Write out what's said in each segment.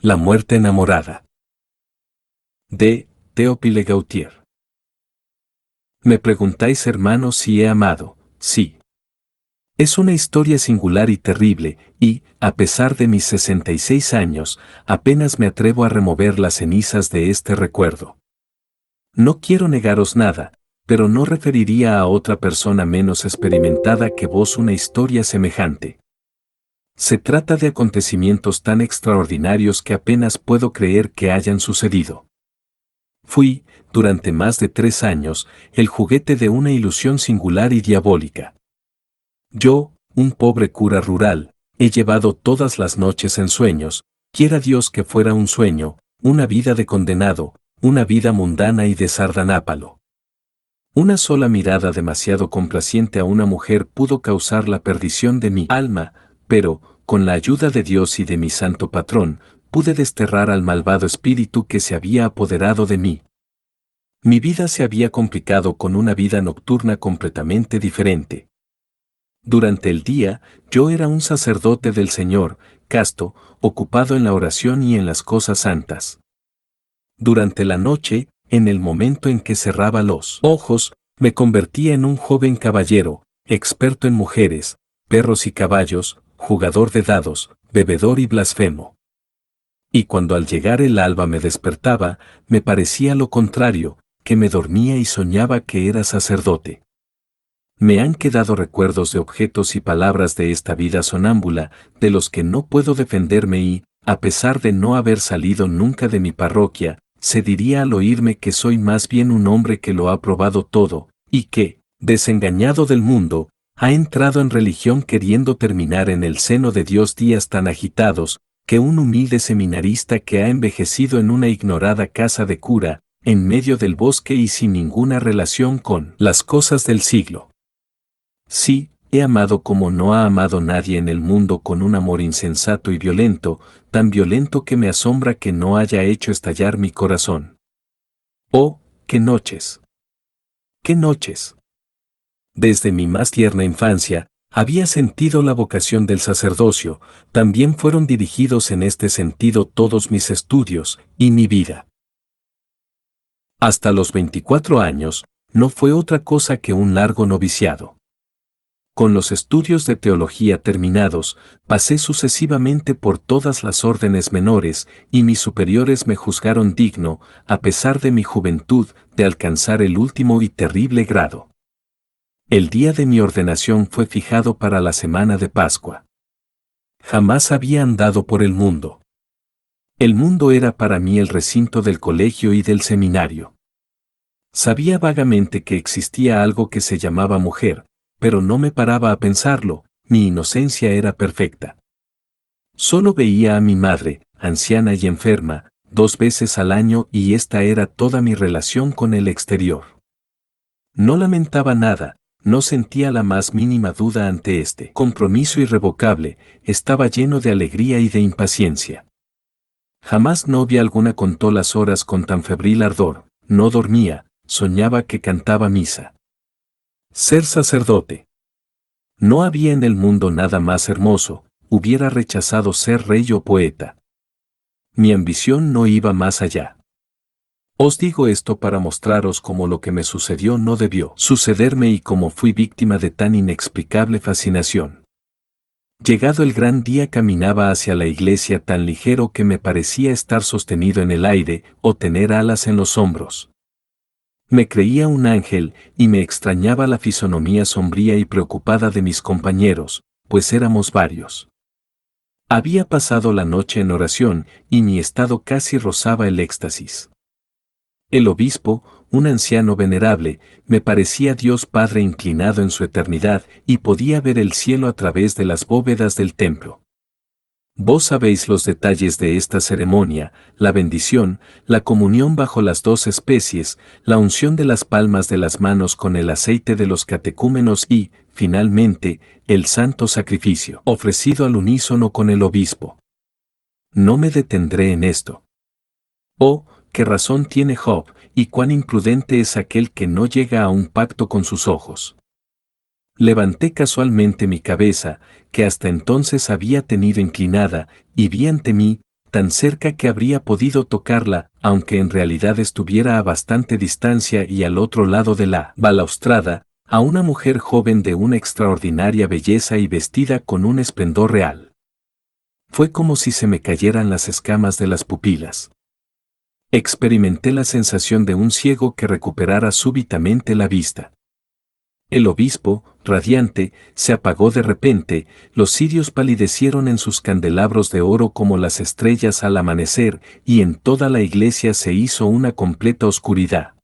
La muerte enamorada. De Théophile Gautier. Me preguntáis, hermanos, si he amado. Sí. Es una historia singular y terrible, y, a pesar de mis 66 años, apenas me atrevo a remover las cenizas de este recuerdo. No quiero negaros nada, pero no referiría a otra persona menos experimentada que vos una historia semejante. Se trata de acontecimientos tan extraordinarios que apenas puedo creer que hayan sucedido. Fui, durante más de 3 años, el juguete de una ilusión singular y diabólica. Yo, un pobre cura rural, he llevado todas las noches en sueños, quiera Dios que fuera un sueño, una vida de condenado, una vida mundana y de sardanápalo. Una sola mirada demasiado complaciente a una mujer pudo causar la perdición de mi alma, pero, con la ayuda de Dios y de mi santo patrón, pude desterrar al malvado espíritu que se había apoderado de mí. Mi vida se había complicado con una vida nocturna completamente diferente. Durante el día, yo era un sacerdote del Señor, casto, ocupado en la oración y en las cosas santas. Durante la noche, en el momento en que cerraba los ojos, me convertía en un joven caballero, experto en mujeres, perros y caballos, jugador de dados, bebedor y blasfemo. Y cuando al llegar el alba me despertaba, me parecía lo contrario, que me dormía y soñaba que era sacerdote. Me han quedado recuerdos de objetos y palabras de esta vida sonámbula, de los que no puedo defenderme y, a pesar de no haber salido nunca de mi parroquia, se diría al oírme que soy más bien un hombre que lo ha probado todo, y que, desengañado del mundo, ha entrado en religión queriendo terminar en el seno de Dios días tan agitados, que un humilde seminarista que ha envejecido en una ignorada casa de cura, en medio del bosque y sin ninguna relación con las cosas del siglo. Sí, he amado como no ha amado nadie en el mundo, con un amor insensato y violento, tan violento que me asombra que no haya hecho estallar mi corazón. ¡Oh, qué noches! ¡Qué noches! Desde mi más tierna infancia, había sentido la vocación del sacerdocio, también fueron dirigidos en este sentido todos mis estudios y mi vida. Hasta los 24 años, no fue otra cosa que un largo noviciado. Con los estudios de teología terminados, pasé sucesivamente por todas las órdenes menores, y mis superiores me juzgaron digno, a pesar de mi juventud, de alcanzar el último y terrible grado. El día de mi ordenación fue fijado para la semana de Pascua. Jamás había andado por el mundo. El mundo era para mí el recinto del colegio y del seminario. Sabía vagamente que existía algo que se llamaba mujer, pero no me paraba a pensarlo, mi inocencia era perfecta. Solo veía a mi madre, anciana y enferma, 2 veces al año, y esta era toda mi relación con el exterior. No lamentaba nada, no sentía la más mínima duda ante este compromiso irrevocable, estaba lleno de alegría y de impaciencia. Jamás novia alguna contó las horas con tan febril ardor, no dormía, soñaba que cantaba misa. Ser sacerdote. No había en el mundo nada más hermoso, hubiera rechazado ser rey o poeta. Mi ambición no iba más allá. Os digo esto para mostraros cómo lo que me sucedió no debió sucederme y cómo fui víctima de tan inexplicable fascinación. Llegado el gran día, caminaba hacia la iglesia tan ligero que me parecía estar sostenido en el aire o tener alas en los hombros. Me creía un ángel, y me extrañaba la fisonomía sombría y preocupada de mis compañeros, pues éramos varios. Había pasado la noche en oración, y mi estado casi rozaba el éxtasis. El obispo, un anciano venerable, me parecía Dios Padre inclinado en su eternidad, y podía ver el cielo a través de las bóvedas del templo. Vos sabéis los detalles de esta ceremonia, la bendición, la comunión bajo las 2 especies, la unción de las palmas de las manos con el aceite de los catecúmenos y, finalmente, el santo sacrificio ofrecido al unísono con el obispo. No me detendré en esto. Oh, qué razón tiene Job, y cuán imprudente es aquel que no llega a un pacto con sus ojos. Levanté casualmente mi cabeza, que hasta entonces había tenido inclinada, y vi ante mí, tan cerca que habría podido tocarla, aunque en realidad estuviera a bastante distancia y al otro lado de la balaustrada, a una mujer joven de una extraordinaria belleza y vestida con un esplendor real. Fue como si se me cayeran las escamas de las pupilas. Experimenté la sensación de un ciego que recuperara súbitamente la vista. El obispo, radiante, se apagó de repente, los cirios palidecieron en sus candelabros de oro como las estrellas al amanecer, y en toda la iglesia se hizo una completa oscuridad.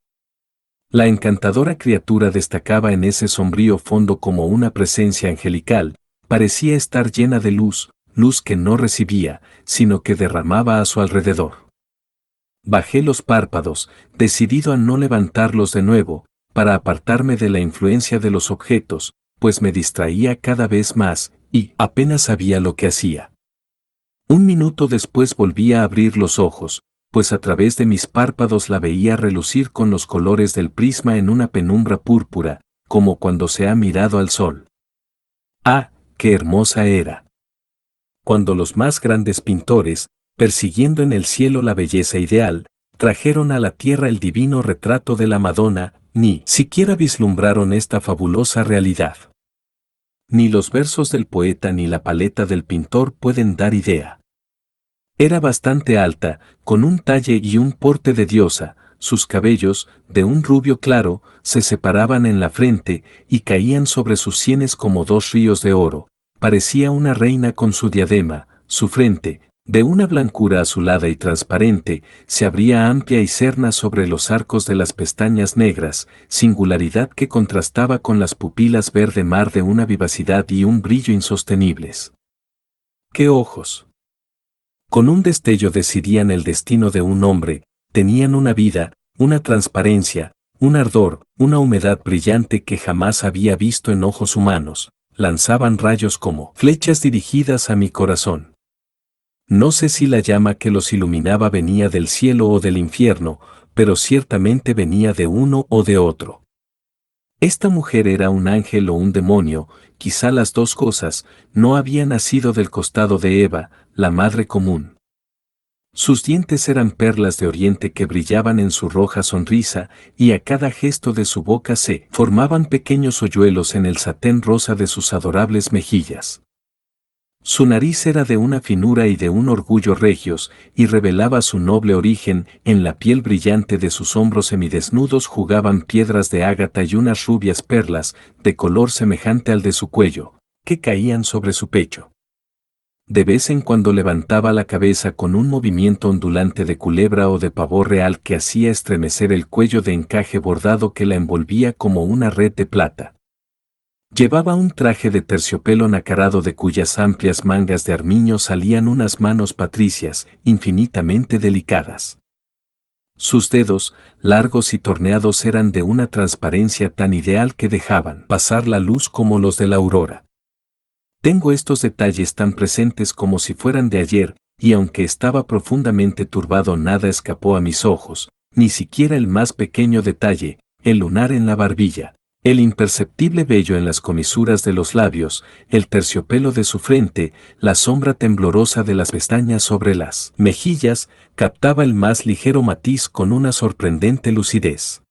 La encantadora criatura destacaba en ese sombrío fondo como una presencia angelical, parecía estar llena de luz, luz que no recibía, sino que derramaba a su alrededor. Bajé los párpados, decidido a no levantarlos de nuevo, para apartarme de la influencia de los objetos, pues me distraía cada vez más, y apenas sabía lo que hacía. Un minuto después volví a abrir los ojos, pues a través de mis párpados la veía relucir con los colores del prisma en una penumbra púrpura, como cuando se ha mirado al sol. ¡Ah, qué hermosa era! Cuando los más grandes pintores, persiguiendo en el cielo la belleza ideal, trajeron a la tierra el divino retrato de la Madonna, ni siquiera vislumbraron esta fabulosa realidad. Ni los versos del poeta ni la paleta del pintor pueden dar idea. Era bastante alta, con un talle y un porte de diosa, sus cabellos, de un rubio claro, se separaban en la frente y caían sobre sus sienes como dos ríos de oro. Parecía una reina con su diadema, su frente, de una blancura azulada y transparente, se abría amplia y cerna sobre los arcos de las pestañas negras, singularidad que contrastaba con las pupilas verde mar de una vivacidad y un brillo insostenibles. ¡Qué ojos! Con un destello decidían el destino de un hombre, tenían una vida, una transparencia, un ardor, una humedad brillante que jamás había visto en ojos humanos, lanzaban rayos como flechas dirigidas a mi corazón. No sé si la llama que los iluminaba venía del cielo o del infierno, pero ciertamente venía de uno o de otro. Esta mujer era un ángel o un demonio, quizá las dos cosas, no había nacido del costado de Eva, la madre común. Sus dientes eran perlas de oriente que brillaban en su roja sonrisa, y a cada gesto de su boca se formaban pequeños hoyuelos en el satén rosa de sus adorables mejillas. Su nariz era de una finura y de un orgullo regios, y revelaba su noble origen, en la piel brillante de sus hombros semidesnudos jugaban piedras de ágata y unas rubias perlas, de color semejante al de su cuello, que caían sobre su pecho. De vez en cuando levantaba la cabeza con un movimiento ondulante de culebra o de pavo real que hacía estremecer el cuello de encaje bordado que la envolvía como una red de plata. Llevaba un traje de terciopelo nacarado de cuyas amplias mangas de armiño salían unas manos patricias, infinitamente delicadas. Sus dedos, largos y torneados, eran de una transparencia tan ideal que dejaban pasar la luz como los de la aurora. Tengo estos detalles tan presentes como si fueran de ayer, y aunque estaba profundamente turbado nada escapó a mis ojos, ni siquiera el más pequeño detalle, el lunar en la barbilla, el imperceptible vello en las comisuras de los labios, el terciopelo de su frente, la sombra temblorosa de las pestañas sobre las mejillas, captaba el más ligero matiz con una sorprendente lucidez.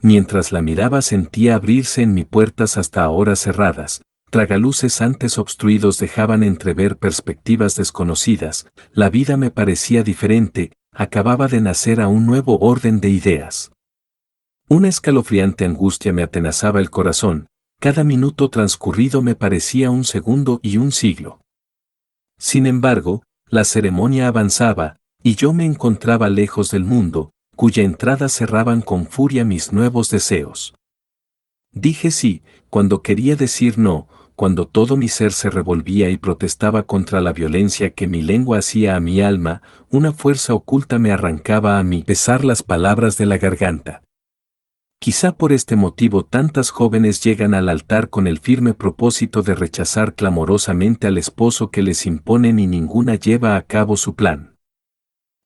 Mientras la miraba sentía abrirse en mí puertas hasta ahora cerradas, tragaluces antes obstruidos dejaban entrever perspectivas desconocidas, la vida me parecía diferente, acababa de nacer a un nuevo orden de ideas. Una escalofriante angustia me atenazaba el corazón, cada minuto transcurrido me parecía un segundo y un siglo. Sin embargo, la ceremonia avanzaba, y yo me encontraba lejos del mundo, cuya entrada cerraban con furia mis nuevos deseos. Dije sí, cuando quería decir no, cuando todo mi ser se revolvía y protestaba contra la violencia que mi lengua hacía a mi alma, una fuerza oculta me arrancaba a mi pesar las palabras de la garganta. Quizá por este motivo tantas jóvenes llegan al altar con el firme propósito de rechazar clamorosamente al esposo que les imponen y ninguna lleva a cabo su plan.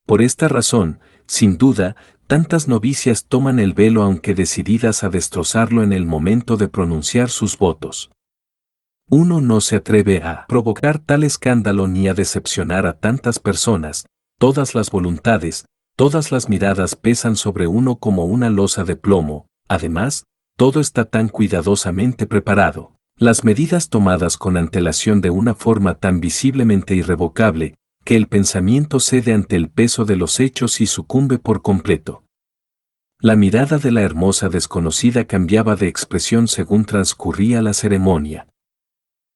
Por esta razón, sin duda, tantas novicias toman el velo aunque decididas a destrozarlo en el momento de pronunciar sus votos. Uno no se atreve a provocar tal escándalo ni a decepcionar a tantas personas, todas las voluntades, todas las miradas pesan sobre uno como una losa de plomo, además, todo está tan cuidadosamente preparado, las medidas tomadas con antelación de una forma tan visiblemente irrevocable, que el pensamiento cede ante el peso de los hechos y sucumbe por completo. La mirada de la hermosa desconocida cambiaba de expresión según transcurría la ceremonia.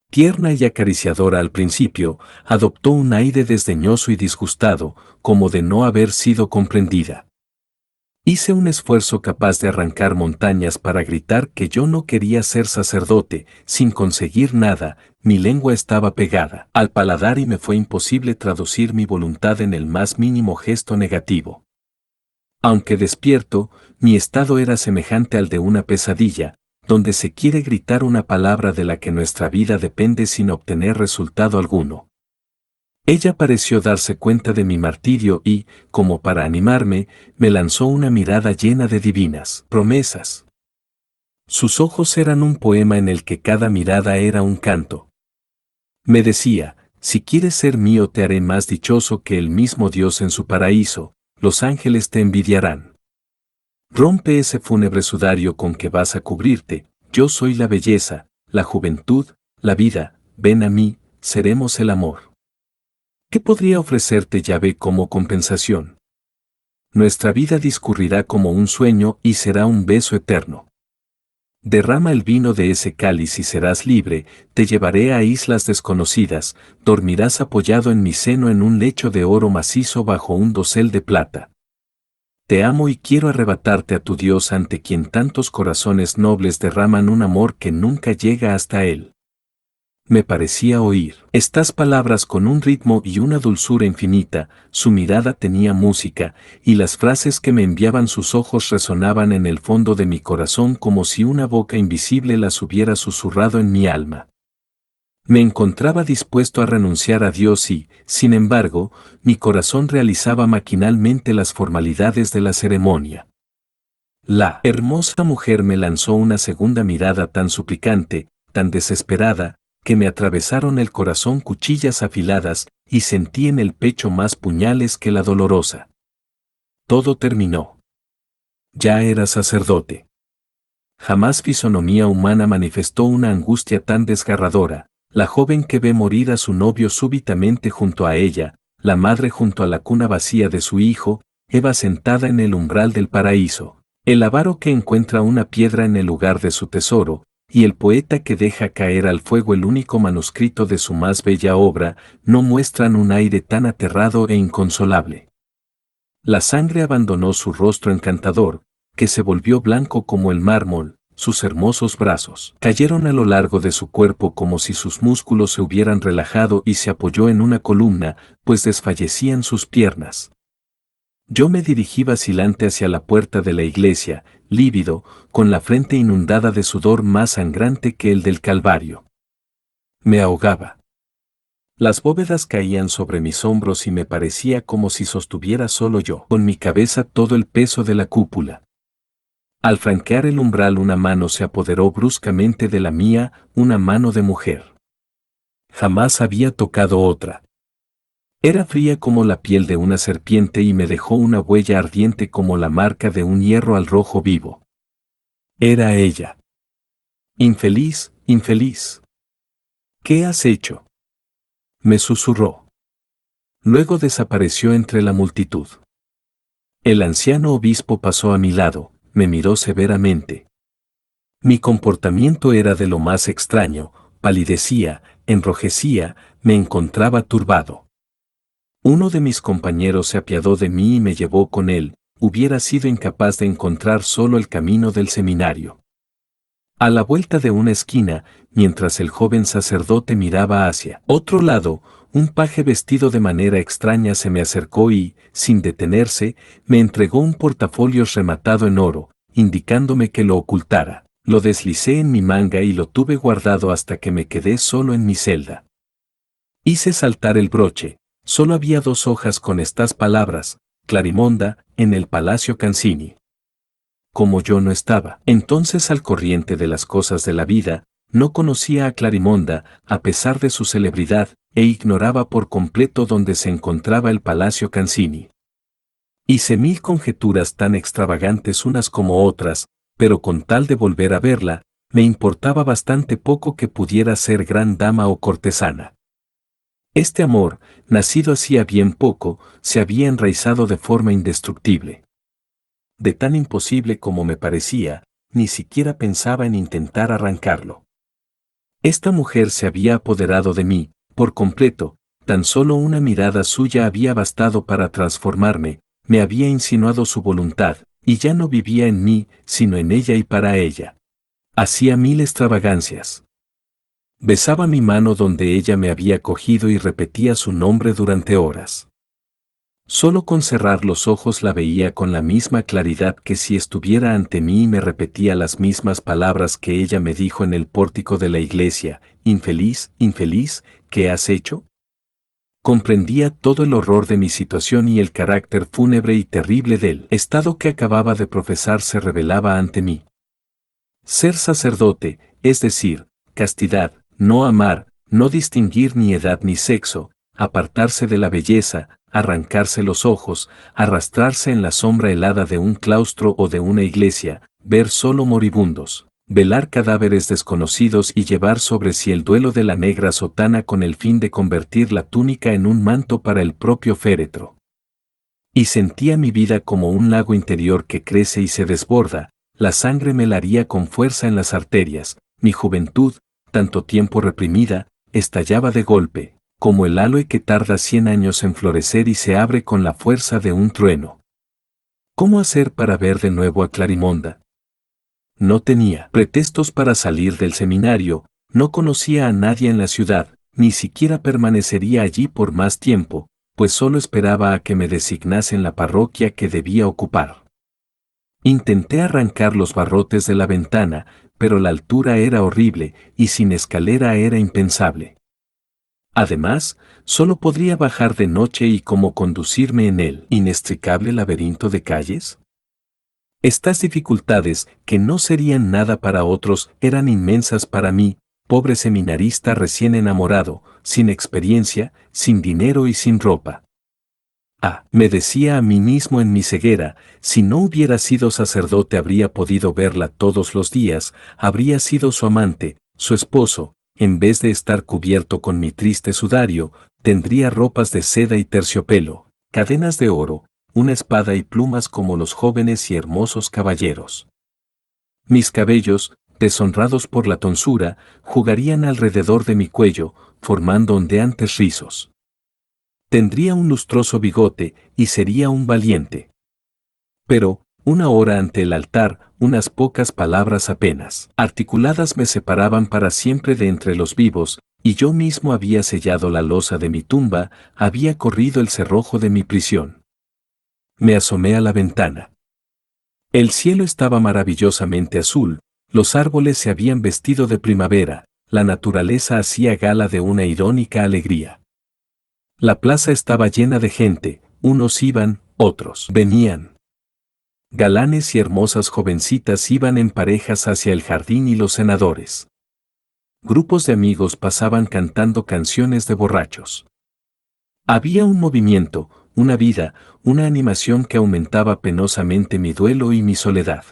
Tierna y acariciadora al principio, adoptó un aire desdeñoso y disgustado, como de no haber sido comprendida. Hice un esfuerzo capaz de arrancar montañas para gritar que yo no quería ser sacerdote, sin conseguir nada, mi lengua estaba pegada al paladar y me fue imposible traducir mi voluntad en el más mínimo gesto negativo. Aunque despierto, mi estado era semejante al de una pesadilla, donde se quiere gritar una palabra de la que nuestra vida depende sin obtener resultado alguno. Ella pareció darse cuenta de mi martirio y, como para animarme, me lanzó una mirada llena de divinas promesas. Sus ojos eran un poema en el que cada mirada era un canto. Me decía, si quieres ser mío te haré más dichoso que el mismo Dios en su paraíso, los ángeles te envidiarán. Rompe ese fúnebre sudario con que vas a cubrirte, yo soy la belleza, la juventud, la vida, ven a mí, seremos el amor. ¿Qué podría ofrecerte Yahvé como compensación? Nuestra vida discurrirá como un sueño y será un beso eterno. Derrama el vino de ese cáliz y serás libre, te llevaré a islas desconocidas, dormirás apoyado en mi seno en un lecho de oro macizo bajo un dosel de plata. Te amo y quiero arrebatarte a tu Dios ante quien tantos corazones nobles derraman un amor que nunca llega hasta él. Me parecía oír estas palabras con un ritmo y una dulzura infinita, su mirada tenía música, y las frases que me enviaban sus ojos resonaban en el fondo de mi corazón como si una boca invisible las hubiera susurrado en mi alma. Me encontraba dispuesto a renunciar a Dios y, sin embargo, mi corazón realizaba maquinalmente las formalidades de la ceremonia. La hermosa mujer me lanzó una segunda mirada tan suplicante, tan desesperada, que me atravesaron el corazón cuchillas afiladas y sentí en el pecho más puñales que la dolorosa. Todo terminó. Ya era sacerdote. Jamás fisonomía humana manifestó una angustia tan desgarradora. La joven que ve morir a su novio súbitamente junto a ella, la madre junto a la cuna vacía de su hijo, Eva sentada en el umbral del paraíso, el avaro que encuentra una piedra en el lugar de su tesoro, y el poeta que deja caer al fuego el único manuscrito de su más bella obra, no muestran un aire tan aterrado e inconsolable. La sangre abandonó su rostro encantador, que se volvió blanco como el mármol. Sus hermosos brazos cayeron a lo largo de su cuerpo como si sus músculos se hubieran relajado y se apoyó en una columna, pues desfallecían sus piernas. Yo me dirigí vacilante hacia la puerta de la iglesia, lívido, con la frente inundada de sudor más sangrante que el del Calvario. Me ahogaba. Las bóvedas caían sobre mis hombros y me parecía como si sostuviera solo yo, con mi cabeza todo el peso de la cúpula. Al franquear el umbral una mano se apoderó bruscamente de la mía, una mano de mujer. Jamás había tocado otra. Era fría como la piel de una serpiente y me dejó una huella ardiente como la marca de un hierro al rojo vivo. Era ella. Infeliz, infeliz. ¿Qué has hecho? Me susurró. Luego desapareció entre la multitud. El anciano obispo pasó a mi lado, me miró severamente. Mi comportamiento era de lo más extraño, palidecía, enrojecía, me encontraba turbado. Uno de mis compañeros se apiadó de mí y me llevó con él, hubiera sido incapaz de encontrar solo el camino del seminario. A la vuelta de una esquina, mientras el joven sacerdote miraba hacia otro lado, un paje vestido de manera extraña se me acercó y, sin detenerse, me entregó un portafolios rematado en oro, indicándome que lo ocultara. Lo deslicé en mi manga y lo tuve guardado hasta que me quedé solo en mi celda. Hice saltar el broche, solo había 2 hojas con estas palabras: Clarimonda, en el Palacio Cancini. Como yo no estaba entonces al corriente de las cosas de la vida, No conocía a Clarimonda, a pesar de su celebridad, e ignoraba por completo dónde se encontraba el Palacio Cancini. Hice mil conjeturas tan extravagantes unas como otras, pero con tal de volver a verla, me importaba bastante poco que pudiera ser gran dama o cortesana. Este amor, nacido hacía bien poco, se había enraizado de forma indestructible. De tan imposible como me parecía, ni siquiera pensaba en intentar arrancarlo. Esta mujer se había apoderado de mí, por completo, tan solo una mirada suya había bastado para transformarme, me había insinuado su voluntad, y ya no vivía en mí, sino en ella y para ella. Hacía mil extravagancias. Besaba mi mano donde ella me había cogido y repetía su nombre durante horas. Solo con cerrar los ojos la veía con la misma claridad que si estuviera ante mí y me repetía las mismas palabras que ella me dijo en el pórtico de la iglesia: infeliz, infeliz, ¿qué has hecho? Comprendía todo el horror de mi situación y el carácter fúnebre y terrible del estado que acababa de profesar se revelaba ante mí. Ser sacerdote, es decir, castidad, no amar, no distinguir ni edad ni sexo, apartarse de la belleza, arrancarse los ojos, arrastrarse en la sombra helada de un claustro o de una iglesia, ver solo moribundos, velar cadáveres desconocidos y llevar sobre sí el duelo de la negra sotana con el fin de convertir la túnica en un manto para el propio féretro. Y sentía mi vida como un lago interior que crece y se desborda, la sangre me laría con fuerza en las arterias, mi juventud, tanto tiempo reprimida, estallaba de golpe, como el aloe que tarda 100 años en florecer y se abre con la fuerza de un trueno. ¿Cómo hacer para ver de nuevo a Clarimonda? No tenía pretextos para salir del seminario, no conocía a nadie en la ciudad, ni siquiera permanecería allí por más tiempo, pues solo esperaba a que me designasen la parroquia que debía ocupar. Intenté arrancar los barrotes de la ventana, pero la altura era horrible y sin escalera era impensable. Además, solo podría bajar de noche y cómo conducirme en el inextricable laberinto de calles. Estas dificultades, que no serían nada para otros, eran inmensas para mí, pobre seminarista recién enamorado, sin experiencia, sin dinero y sin ropa. Me decía a mí mismo en mi ceguera, si no hubiera sido sacerdote habría podido verla todos los días, habría sido su amante, su esposo, en vez de estar cubierto con mi triste sudario, tendría ropas de seda y terciopelo, cadenas de oro, una espada y plumas como los jóvenes y hermosos caballeros. Mis cabellos, deshonrados por la tonsura, jugarían alrededor de mi cuello, formando ondeantes rizos. Tendría un lustroso bigote y sería un valiente. Pero, una hora ante el altar, unas pocas palabras apenas articuladas me separaban para siempre de entre los vivos, y yo mismo había sellado la losa de mi tumba, había corrido el cerrojo de mi prisión. Me asomé a la ventana. El cielo estaba maravillosamente azul, los árboles se habían vestido de primavera, la naturaleza hacía gala de una irónica alegría. La plaza estaba llena de gente, unos iban, otros venían. Galanes y hermosas jovencitas iban en parejas hacia el jardín y los senadores. Grupos de amigos pasaban cantando canciones de borrachos. Había un movimiento, una vida, una animación que aumentaba penosamente mi duelo y mi soledad.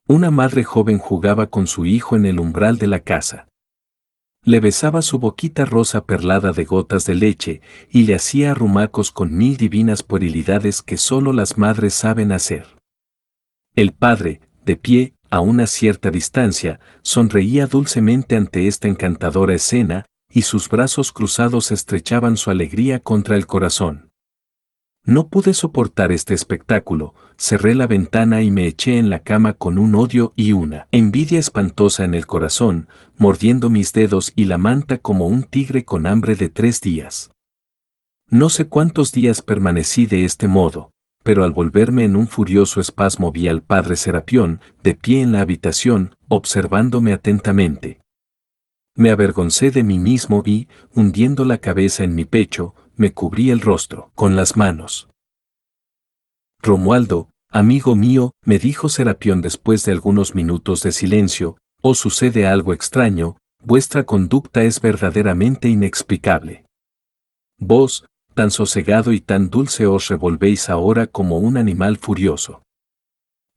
Una madre joven jugaba con su hijo en el umbral de la casa. Le besaba su boquita rosa perlada de gotas de leche y le hacía arrumacos con mil divinas puerilidades que solo las madres saben hacer. El padre, de pie, a una cierta distancia, sonreía dulcemente ante esta encantadora escena, y sus brazos cruzados estrechaban su alegría contra el corazón. No pude soportar este espectáculo, cerré la ventana y me eché en la cama con un odio y una envidia espantosa en el corazón, mordiendo mis dedos y la manta como un tigre con hambre de 3 días. No sé cuántos días permanecí de este modo, pero al volverme en un furioso espasmo vi al padre Serapión, de pie en la habitación, observándome atentamente. Me avergoncé de mí mismo y, hundiendo la cabeza en mi pecho, me cubrí el rostro con las manos. Romualdo, amigo mío, me dijo Serapión después de algunos minutos de silencio, Os sucede algo extraño, vuestra conducta es verdaderamente inexplicable. Vos, tan sosegado y tan dulce, os revolvéis ahora como un animal furioso.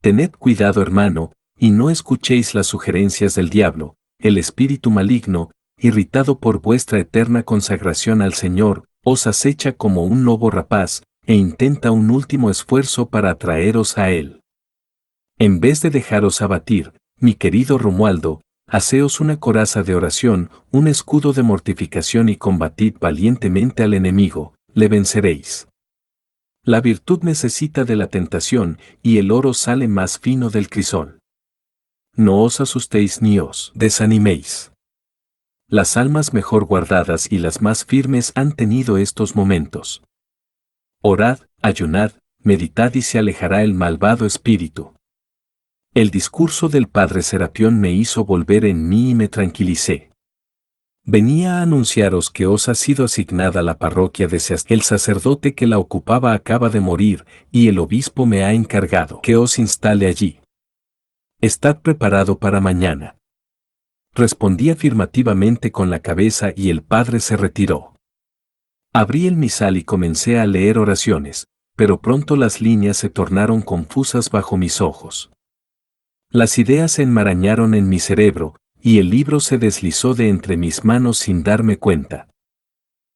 Tened cuidado, hermano, y no escuchéis las sugerencias del diablo, el espíritu maligno, irritado por vuestra eterna consagración al Señor, os acecha como un lobo rapaz, e intenta un último esfuerzo para atraeros a él. En vez de dejaros abatir, mi querido Romualdo, haceos una coraza de oración, un escudo de mortificación y combatid valientemente al enemigo, le venceréis. La virtud necesita de la tentación, y el oro sale más fino del crisol. No os asustéis ni os desaniméis. Las almas mejor guardadas y las más firmes han tenido estos momentos. Orad, ayunad, meditad y se alejará el malvado espíritu. El discurso del padre Serapión me hizo volver en mí y me tranquilicé. Venía a anunciaros que os ha sido asignada la parroquia de Seast. El sacerdote que la ocupaba acaba de morir, y el obispo me ha encargado que os instale allí. Estad preparado para mañana. Respondí afirmativamente con la cabeza y el padre se retiró. Abrí el misal y comencé a leer oraciones, pero pronto las líneas se tornaron confusas bajo mis ojos. Las ideas se enmarañaron en mi cerebro, y el libro se deslizó de entre mis manos sin darme cuenta.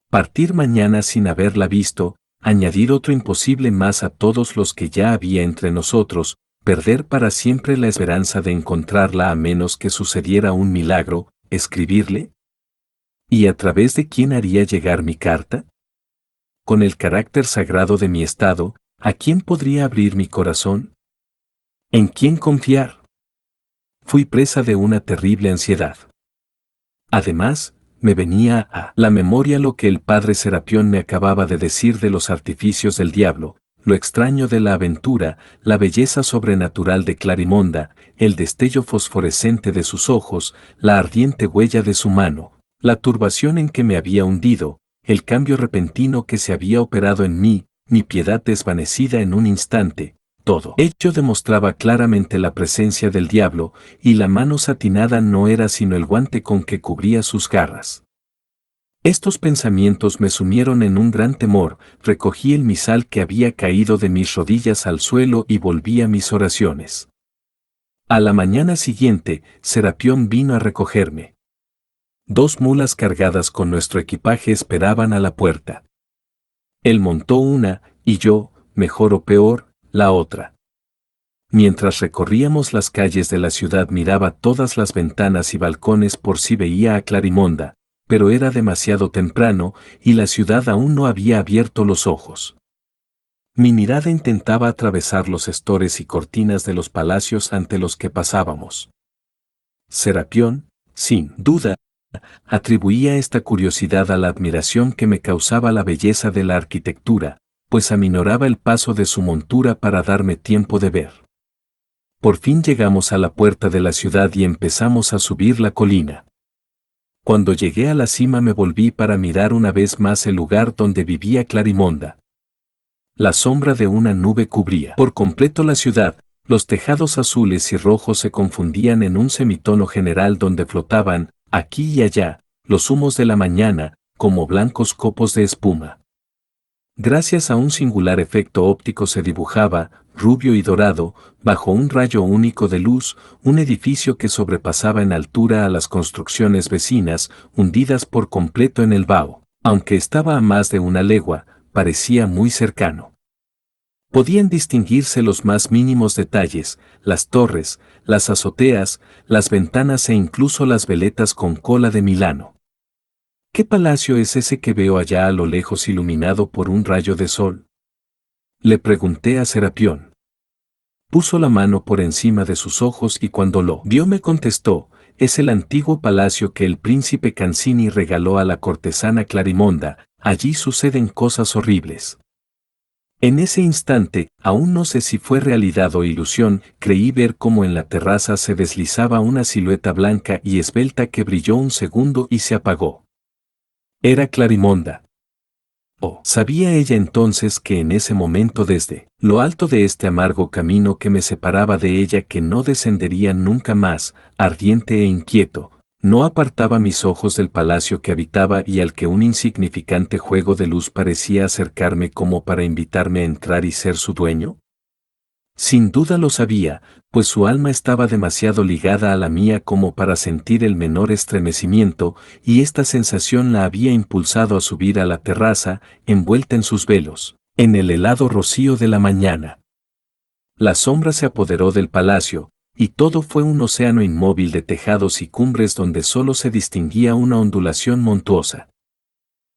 Partir mañana sin haberla visto, añadir otro imposible más a todos los que ya había entre nosotros, perder para siempre la esperanza de encontrarla a menos que sucediera un milagro, escribirle. ¿Y a través de quién haría llegar mi carta? Con el carácter sagrado de mi estado, ¿a quién podría abrir mi corazón? ¿En quién confiar? Fui presa de una terrible ansiedad. Además, me venía a la memoria lo que el padre Serapión me acababa de decir de los artificios del diablo, lo extraño de la aventura, la belleza sobrenatural de Clarimonda, el destello fosforescente de sus ojos, la ardiente huella de su mano, la turbación en que me había hundido, el cambio repentino que se había operado en mí, mi piedad desvanecida en un instante. Todo ello demostraba claramente la presencia del diablo, y la mano satinada no era sino el guante con que cubría sus garras. Estos pensamientos me sumieron en un gran temor, recogí el misal que había caído de mis rodillas al suelo y volví a mis oraciones. A la mañana siguiente, Serapión vino a recogerme. 2 mulas cargadas con nuestro equipaje esperaban a la puerta. Él montó una, y yo, mejor o peor, la otra. Mientras recorríamos las calles de la ciudad miraba todas las ventanas y balcones por si veía a Clarimonda, pero era demasiado temprano y la ciudad aún no había abierto los ojos. Mi mirada intentaba atravesar los estores y cortinas de los palacios ante los que pasábamos. Serapión, sin duda, atribuía esta curiosidad a la admiración que me causaba la belleza de la arquitectura, pues aminoraba el paso de su montura para darme tiempo de ver. Por fin llegamos a la puerta de la ciudad y empezamos a subir la colina. Cuando llegué a la cima me volví para mirar una vez más el lugar donde vivía Clarimonda. La sombra de una nube cubría por completo la ciudad, los tejados azules y rojos se confundían en un semitono general donde flotaban, aquí y allá, los humos de la mañana, como blancos copos de espuma. Gracias a un singular efecto óptico se dibujaba, rubio y dorado, bajo un rayo único de luz, un edificio que sobrepasaba en altura a las construcciones vecinas, hundidas por completo en el vaho. Aunque estaba a más de una legua, parecía muy cercano. Podían distinguirse los más mínimos detalles, las torres, las azoteas, las ventanas e incluso las veletas con cola de Milano. ¿Qué palacio es ese que veo allá a lo lejos iluminado por un rayo de sol? Le pregunté a Serapión. Puso la mano por encima de sus ojos y cuando lo vio me contestó, es el antiguo palacio que el príncipe Cancini regaló a la cortesana Clarimonda, allí suceden cosas horribles. En ese instante, aún no sé si fue realidad o ilusión, creí ver cómo en la terraza se deslizaba una silueta blanca y esbelta que brilló un segundo y se apagó. Era Clarimonda. Oh, sabía ella entonces que en ese momento desde lo alto de este amargo camino que me separaba de ella que no descendería nunca más, ardiente e inquieto, no apartaba mis ojos del palacio que habitaba y al que un insignificante juego de luz parecía acercarme como para invitarme a entrar y ser su dueño? Sin duda lo sabía, pues su alma estaba demasiado ligada a la mía como para sentir el menor estremecimiento, y esta sensación la había impulsado a subir a la terraza, envuelta en sus velos, en el helado rocío de la mañana. La sombra se apoderó del palacio, y todo fue un océano inmóvil de tejados y cumbres donde solo se distinguía una ondulación montuosa.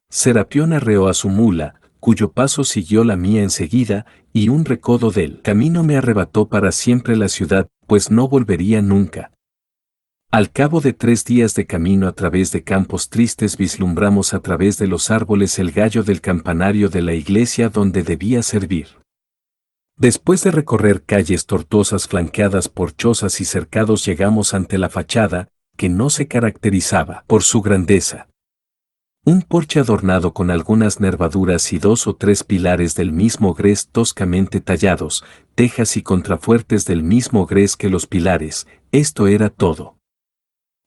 Serapión arreó a su mula, cuyo paso siguió la mía enseguida, y un recodo del camino me arrebató para siempre la ciudad, pues no volvería nunca. Al cabo de 3 días de camino a través de campos tristes vislumbramos a través de los árboles el gallo del campanario de la iglesia donde debía servir. Después de recorrer calles tortuosas flanqueadas por chozas y cercados llegamos ante la fachada, que no se caracterizaba por su grandeza. Un porche adornado con algunas nervaduras y 2 o 3 pilares del mismo gres toscamente tallados, tejas y contrafuertes del mismo gres que los pilares, esto era todo.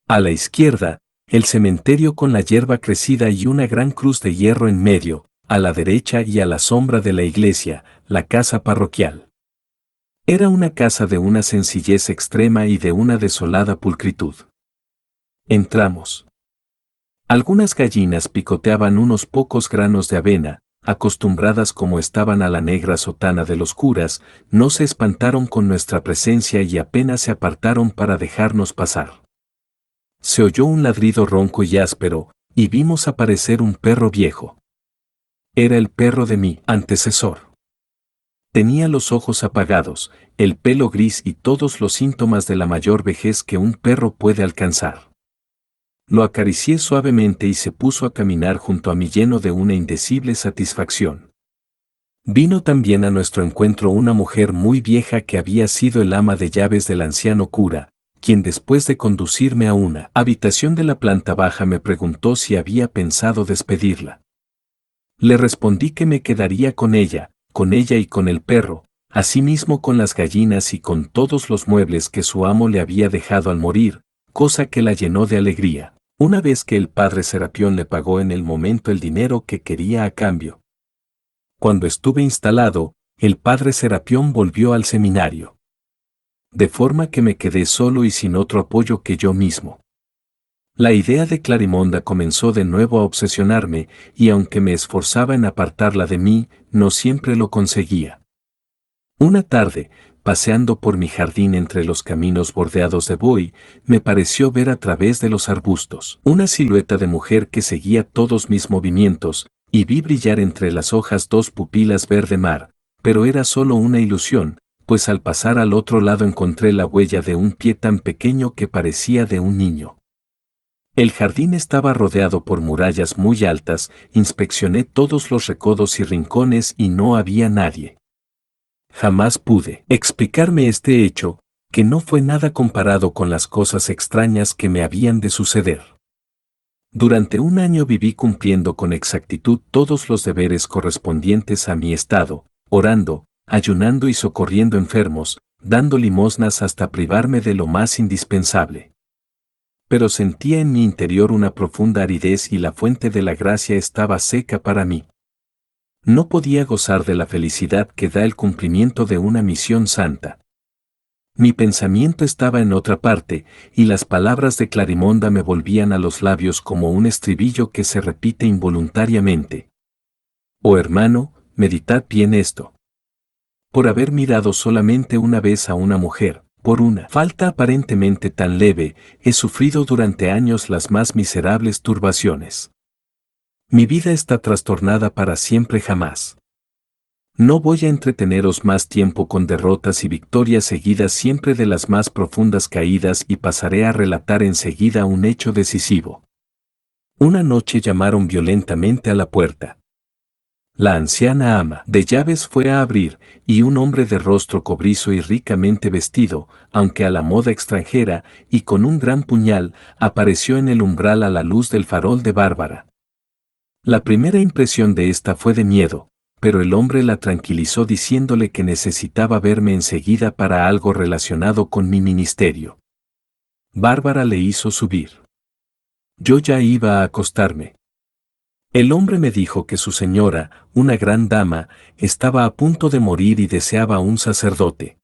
A la izquierda, el cementerio con la hierba crecida y una gran cruz de hierro en medio, a la derecha y a la sombra de la iglesia, la casa parroquial. Era una casa de una sencillez extrema y de una desolada pulcritud. Entramos. Algunas gallinas picoteaban unos pocos granos de avena, acostumbradas como estaban a la negra sotana de los curas, no se espantaron con nuestra presencia y apenas se apartaron para dejarnos pasar. Se oyó un ladrido ronco y áspero, y vimos aparecer un perro viejo. Era el perro de mi antecesor. Tenía los ojos apagados, el pelo gris y todos los síntomas de la mayor vejez que un perro puede alcanzar. Lo acaricié suavemente y se puso a caminar junto a mí lleno de una indecible satisfacción. Vino también a nuestro encuentro una mujer muy vieja que había sido el ama de llaves del anciano cura, quien después de conducirme a una habitación de la planta baja me preguntó si había pensado despedirla. Le respondí que me quedaría con ella y con el perro, asimismo con las gallinas y con todos los muebles que su amo le había dejado al morir, cosa que la llenó de alegría, una vez que el padre Serapión le pagó en el momento el dinero que quería a cambio. Cuando estuve instalado, el padre Serapión volvió al seminario. De forma que me quedé solo y sin otro apoyo que yo mismo. La idea de Clarimonda comenzó de nuevo a obsesionarme, y aunque me esforzaba en apartarla de mí, no siempre lo conseguía. Una tarde, paseando por mi jardín entre los caminos bordeados de buey, me pareció ver a través de los arbustos una silueta de mujer que seguía todos mis movimientos, y vi brillar entre las hojas 2 pupilas verde mar, pero era solo una ilusión, pues al pasar al otro lado encontré la huella de un pie tan pequeño que parecía de un niño. El jardín estaba rodeado por murallas muy altas, inspeccioné todos los recodos y rincones y no había nadie. Jamás pude explicarme este hecho, que no fue nada comparado con las cosas extrañas que me habían de suceder. Durante 1 año viví cumpliendo con exactitud todos los deberes correspondientes a mi estado, orando, ayunando y socorriendo enfermos, dando limosnas hasta privarme de lo más indispensable. Pero sentía en mi interior una profunda aridez y la fuente de la gracia estaba seca para mí. No podía gozar de la felicidad que da el cumplimiento de una misión santa. Mi pensamiento estaba en otra parte, y las palabras de Clarimonda me volvían a los labios como un estribillo que se repite involuntariamente. Oh hermano, meditad bien esto. Por haber mirado solamente una vez a una mujer, por una falta aparentemente tan leve, he sufrido durante años las más miserables turbaciones. Mi vida está trastornada para siempre jamás. No voy a entreteneros más tiempo con derrotas y victorias seguidas siempre de las más profundas caídas y pasaré a relatar enseguida un hecho decisivo. Una noche llamaron violentamente a la puerta. La anciana ama de llaves fue a abrir, y un hombre de rostro cobrizo y ricamente vestido, aunque a la moda extranjera, y con un gran puñal, apareció en el umbral a la luz del farol de Bárbara. La primera impresión de esta fue de miedo, pero el hombre la tranquilizó diciéndole que necesitaba verme enseguida para algo relacionado con mi ministerio. Bárbara le hizo subir. Yo ya iba a acostarme. El hombre me dijo que su señora, una gran dama, estaba a punto de morir y deseaba un sacerdote.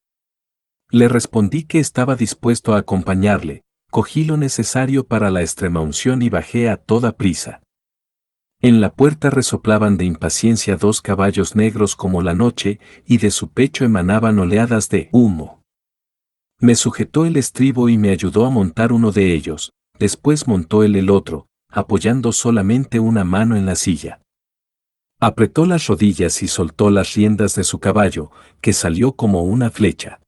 Le respondí que estaba dispuesto a acompañarle, cogí lo necesario para la extremaunción y bajé a toda prisa. En la puerta resoplaban de impaciencia 2 caballos negros como la noche, y de su pecho emanaban oleadas de humo. Me sujetó el estribo y me ayudó a montar uno de ellos, después montó él el otro, apoyando solamente una mano en la silla. Apretó las rodillas y soltó las riendas de su caballo, que salió como una flecha.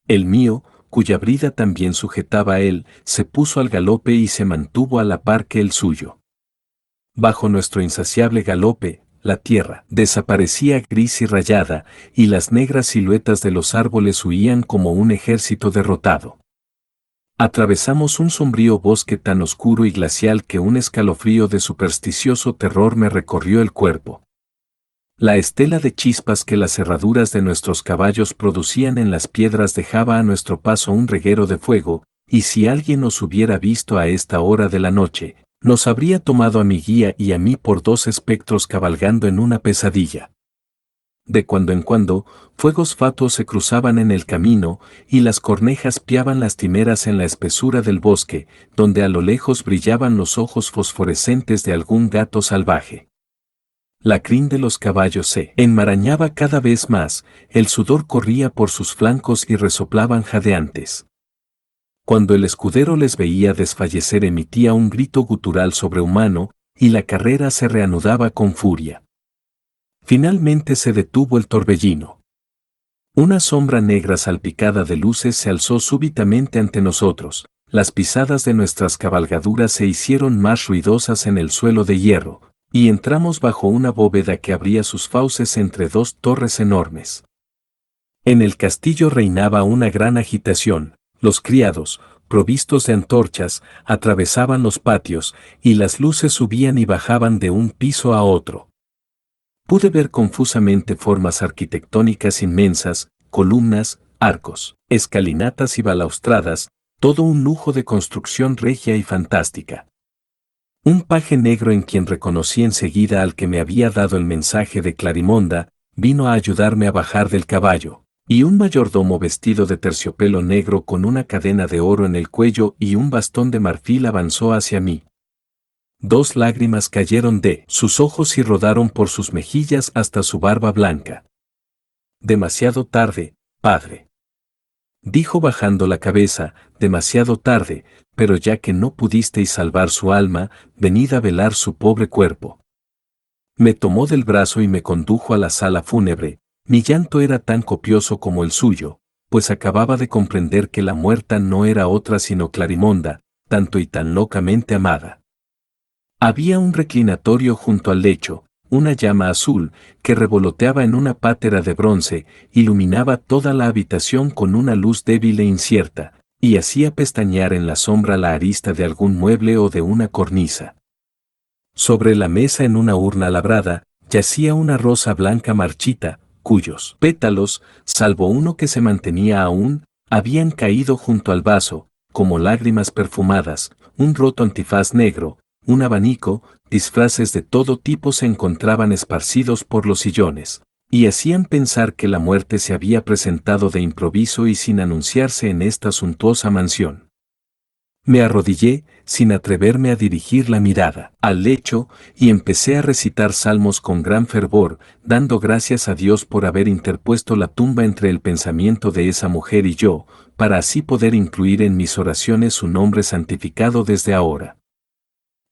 El mío, cuya brida también sujetaba él, se puso al galope y se mantuvo a la par que el suyo. Bajo nuestro insaciable galope, la tierra desaparecía gris y rayada, y las negras siluetas de los árboles huían como un ejército derrotado. Atravesamos un sombrío bosque tan oscuro y glacial que un escalofrío de supersticioso terror me recorrió el cuerpo. La estela de chispas que las herraduras de nuestros caballos producían en las piedras dejaba a nuestro paso un reguero de fuego, y si alguien nos hubiera visto a esta hora de la noche, nos habría tomado a mi guía y a mí por 2 espectros cabalgando en una pesadilla. De cuando en cuando, fuegos fatuos se cruzaban en el camino, y las cornejas piaban lastimeras en la espesura del bosque, donde a lo lejos brillaban los ojos fosforescentes de algún gato salvaje. La crin de los caballos se enmarañaba cada vez más, el sudor corría por sus flancos y resoplaban jadeantes. Cuando el escudero les veía desfallecer emitía un grito gutural sobrehumano, y la carrera se reanudaba con furia. Finalmente se detuvo el torbellino. Una sombra negra salpicada de luces se alzó súbitamente ante nosotros, las pisadas de nuestras cabalgaduras se hicieron más ruidosas en el suelo de hierro, y entramos bajo una bóveda que abría sus fauces entre 2 torres enormes. En el castillo reinaba una gran agitación, los criados, provistos de antorchas, atravesaban los patios, y las luces subían y bajaban de un piso a otro. Pude ver confusamente formas arquitectónicas inmensas, columnas, arcos, escalinatas y balaustradas, todo un lujo de construcción regia y fantástica. Un paje negro en quien reconocí enseguida al que me había dado el mensaje de Clarimonda, vino a ayudarme a bajar del caballo, y un mayordomo vestido de terciopelo negro con una cadena de oro en el cuello y un bastón de marfil avanzó hacia mí. 2 lágrimas cayeron de sus ojos y rodaron por sus mejillas hasta su barba blanca. Demasiado tarde, padre. Dijo bajando la cabeza, demasiado tarde, pero ya que no pudisteis salvar su alma, venid a velar su pobre cuerpo. Me tomó del brazo y me condujo a la sala fúnebre. Mi llanto era tan copioso como el suyo, pues acababa de comprender que la muerta no era otra sino Clarimonda, tanto y tan locamente amada. Había un reclinatorio junto al lecho, una llama azul, que revoloteaba en una pátera de bronce, iluminaba toda la habitación con una luz débil e incierta, y hacía pestañear en la sombra la arista de algún mueble o de una cornisa. Sobre la mesa en una urna labrada, yacía una rosa blanca marchita, cuyos pétalos, salvo uno que se mantenía aún, habían caído junto al vaso, como lágrimas perfumadas, un roto antifaz negro, un abanico, disfraces de todo tipo se encontraban esparcidos por los sillones, y hacían pensar que la muerte se había presentado de improviso y sin anunciarse en esta suntuosa mansión. Me arrodillé, sin atreverme a dirigir la mirada al lecho, y empecé a recitar salmos con gran fervor, dando gracias a Dios por haber interpuesto la tumba entre el pensamiento de esa mujer y yo, para así poder incluir en mis oraciones su nombre santificado desde ahora.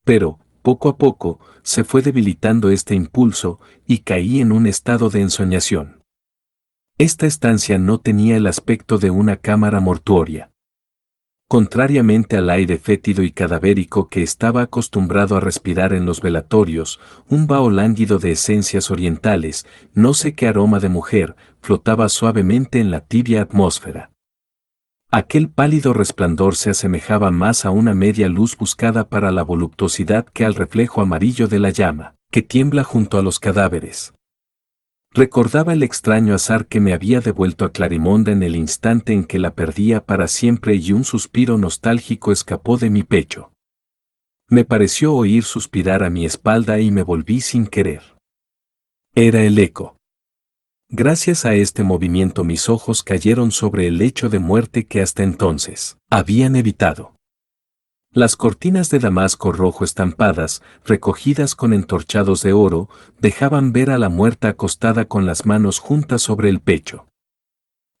Pero, poco a poco, se fue debilitando este impulso, y caí en un estado de ensoñación. Esta estancia no tenía el aspecto de una cámara mortuoria. Contrariamente al aire fétido y cadavérico que estaba acostumbrado a respirar en los velatorios, un vaho lánguido de esencias orientales, no sé qué aroma de mujer, flotaba suavemente en la tibia atmósfera. Aquel pálido resplandor se asemejaba más a una media luz buscada para la voluptuosidad que al reflejo amarillo de la llama, que tiembla junto a los cadáveres. Recordaba el extraño azar que me había devuelto a Clarimonda en el instante en que la perdía para siempre y un suspiro nostálgico escapó de mi pecho. Me pareció oír suspirar a mi espalda y me volví sin querer. Era el eco. Gracias a este movimiento mis ojos cayeron sobre el lecho de muerte que hasta entonces habían evitado. Las cortinas de damasco rojo estampadas, recogidas con entorchados de oro, dejaban ver a la muerta acostada con las manos juntas sobre el pecho.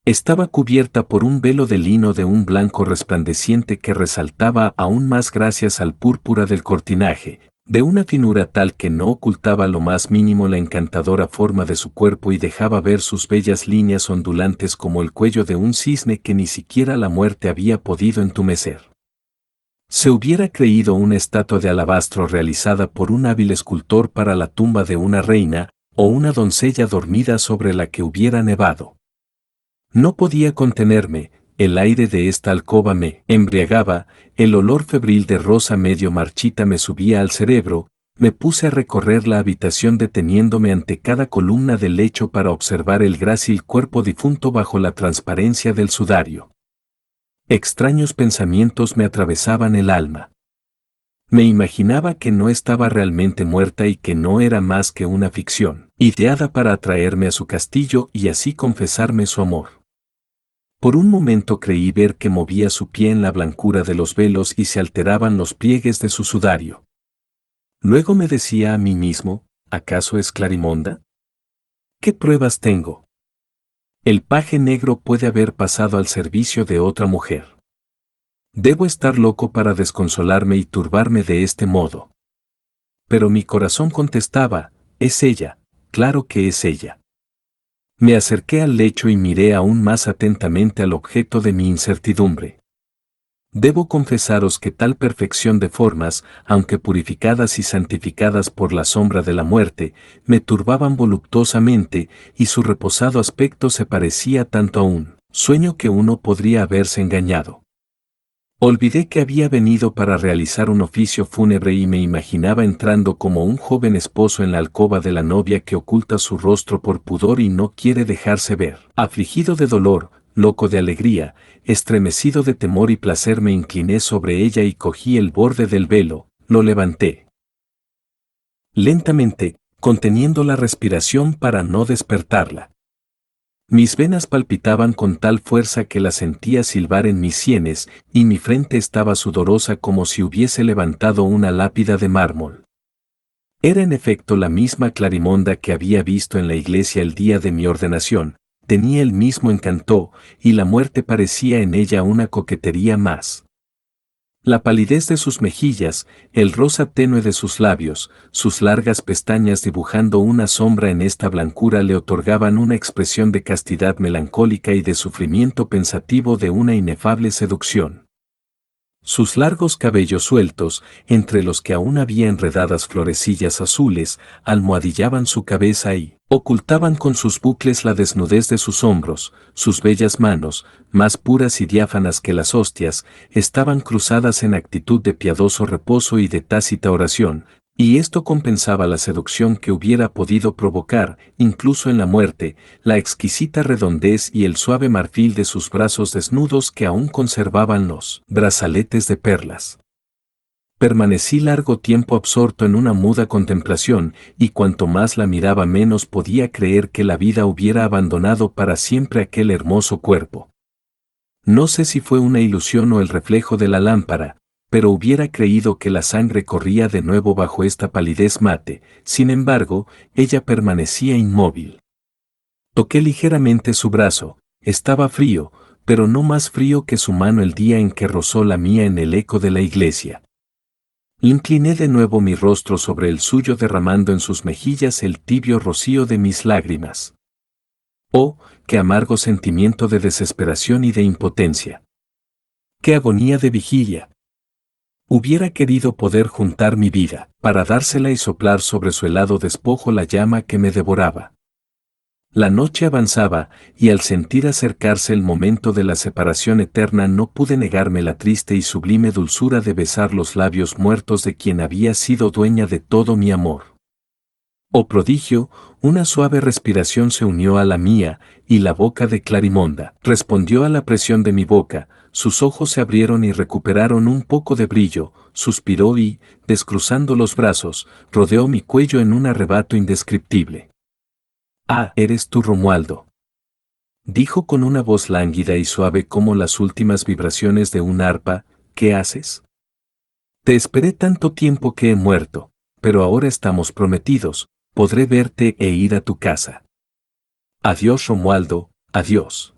Estaba cubierta por un velo de lino de un blanco resplandeciente que resaltaba aún más gracias al púrpura del cortinaje, de una finura tal que no ocultaba lo más mínimo la encantadora forma de su cuerpo y dejaba ver sus bellas líneas ondulantes como el cuello de un cisne que ni siquiera la muerte había podido entumecer. Se hubiera creído una estatua de alabastro realizada por un hábil escultor para la tumba de una reina, o una doncella dormida sobre la que hubiera nevado. No podía contenerme, el aire de esta alcoba me embriagaba, el olor febril de rosa medio marchita me subía al cerebro, me puse a recorrer la habitación deteniéndome ante cada columna del lecho para observar el grácil cuerpo difunto bajo la transparencia del sudario. Extraños pensamientos me atravesaban el alma. Me imaginaba que no estaba realmente muerta y que no era más que una ficción, ideada para atraerme a su castillo y así confesarme su amor. Por un momento creí ver que movía su pie en la blancura de los velos y se alteraban los pliegues de su sudario. Luego me decía a mí mismo, ¿acaso es Clarimonda? ¿Qué pruebas tengo? El paje negro puede haber pasado al servicio de otra mujer. Debo estar loco para desconsolarme y turbarme de este modo. Pero mi corazón contestaba, es ella, claro que es ella. Me acerqué al lecho y miré aún más atentamente al objeto de mi incertidumbre. Debo confesaros que tal perfección de formas, aunque purificadas y santificadas por la sombra de la muerte, me turbaban voluptuosamente, y su reposado aspecto se parecía tanto a un sueño que uno podría haberse engañado. Olvidé que había venido para realizar un oficio fúnebre y me imaginaba entrando como un joven esposo en la alcoba de la novia que oculta su rostro por pudor y no quiere dejarse ver. Afligido de dolor, loco de alegría, estremecido de temor y placer me incliné sobre ella y cogí el borde del velo, lo levanté. Lentamente, conteniendo la respiración para no despertarla. Mis venas palpitaban con tal fuerza que la sentía silbar en mis sienes, y mi frente estaba sudorosa como si hubiese levantado una lápida de mármol. Era en efecto la misma Clarimonda que había visto en la iglesia el día de mi ordenación, tenía el mismo encanto, y la muerte parecía en ella una coquetería más. La palidez de sus mejillas, el rosa tenue de sus labios, sus largas pestañas dibujando una sombra en esta blancura le otorgaban una expresión de castidad melancólica y de sufrimiento pensativo de una inefable seducción. Sus largos cabellos sueltos, entre los que aún había enredadas florecillas azules, almohadillaban su cabeza y ocultaban con sus bucles la desnudez de sus hombros. Sus bellas manos, más puras y diáfanas que las hostias, estaban cruzadas en actitud de piadoso reposo y de tácita oración, y esto compensaba la seducción que hubiera podido provocar, incluso en la muerte, la exquisita redondez y el suave marfil de sus brazos desnudos que aún conservaban los brazaletes de perlas. Permanecí largo tiempo absorto en una muda contemplación, y cuanto más la miraba menos podía creer que la vida hubiera abandonado para siempre aquel hermoso cuerpo. No sé si fue una ilusión o el reflejo de la lámpara, pero hubiera creído que la sangre corría de nuevo bajo esta palidez mate, sin embargo, ella permanecía inmóvil. Toqué ligeramente su brazo, estaba frío, pero no más frío que su mano el día en que rozó la mía en el eco de la iglesia. Incliné de nuevo mi rostro sobre el suyo derramando en sus mejillas el tibio rocío de mis lágrimas. Oh, qué amargo sentimiento de desesperación y de impotencia. Qué agonía de vigilia. Hubiera querido poder juntar mi vida, para dársela y soplar sobre su helado despojo la llama que me devoraba. La noche avanzaba, y al sentir acercarse el momento de la separación eterna no pude negarme la triste y sublime dulzura de besar los labios muertos de quien había sido dueña de todo mi amor. Oh prodigio, una suave respiración se unió a la mía, y la boca de Clarimonda respondió a la presión de mi boca, sus ojos se abrieron y recuperaron un poco de brillo, suspiró y, descruzando los brazos, rodeó mi cuello en un arrebato indescriptible. «Ah, eres tú, Romualdo», dijo con una voz lánguida y suave como las últimas vibraciones de un arpa. «¿Qué haces? Te esperé tanto tiempo que he muerto, pero ahora estamos prometidos, podré verte e ir a tu casa». «Adiós, Romualdo, adiós.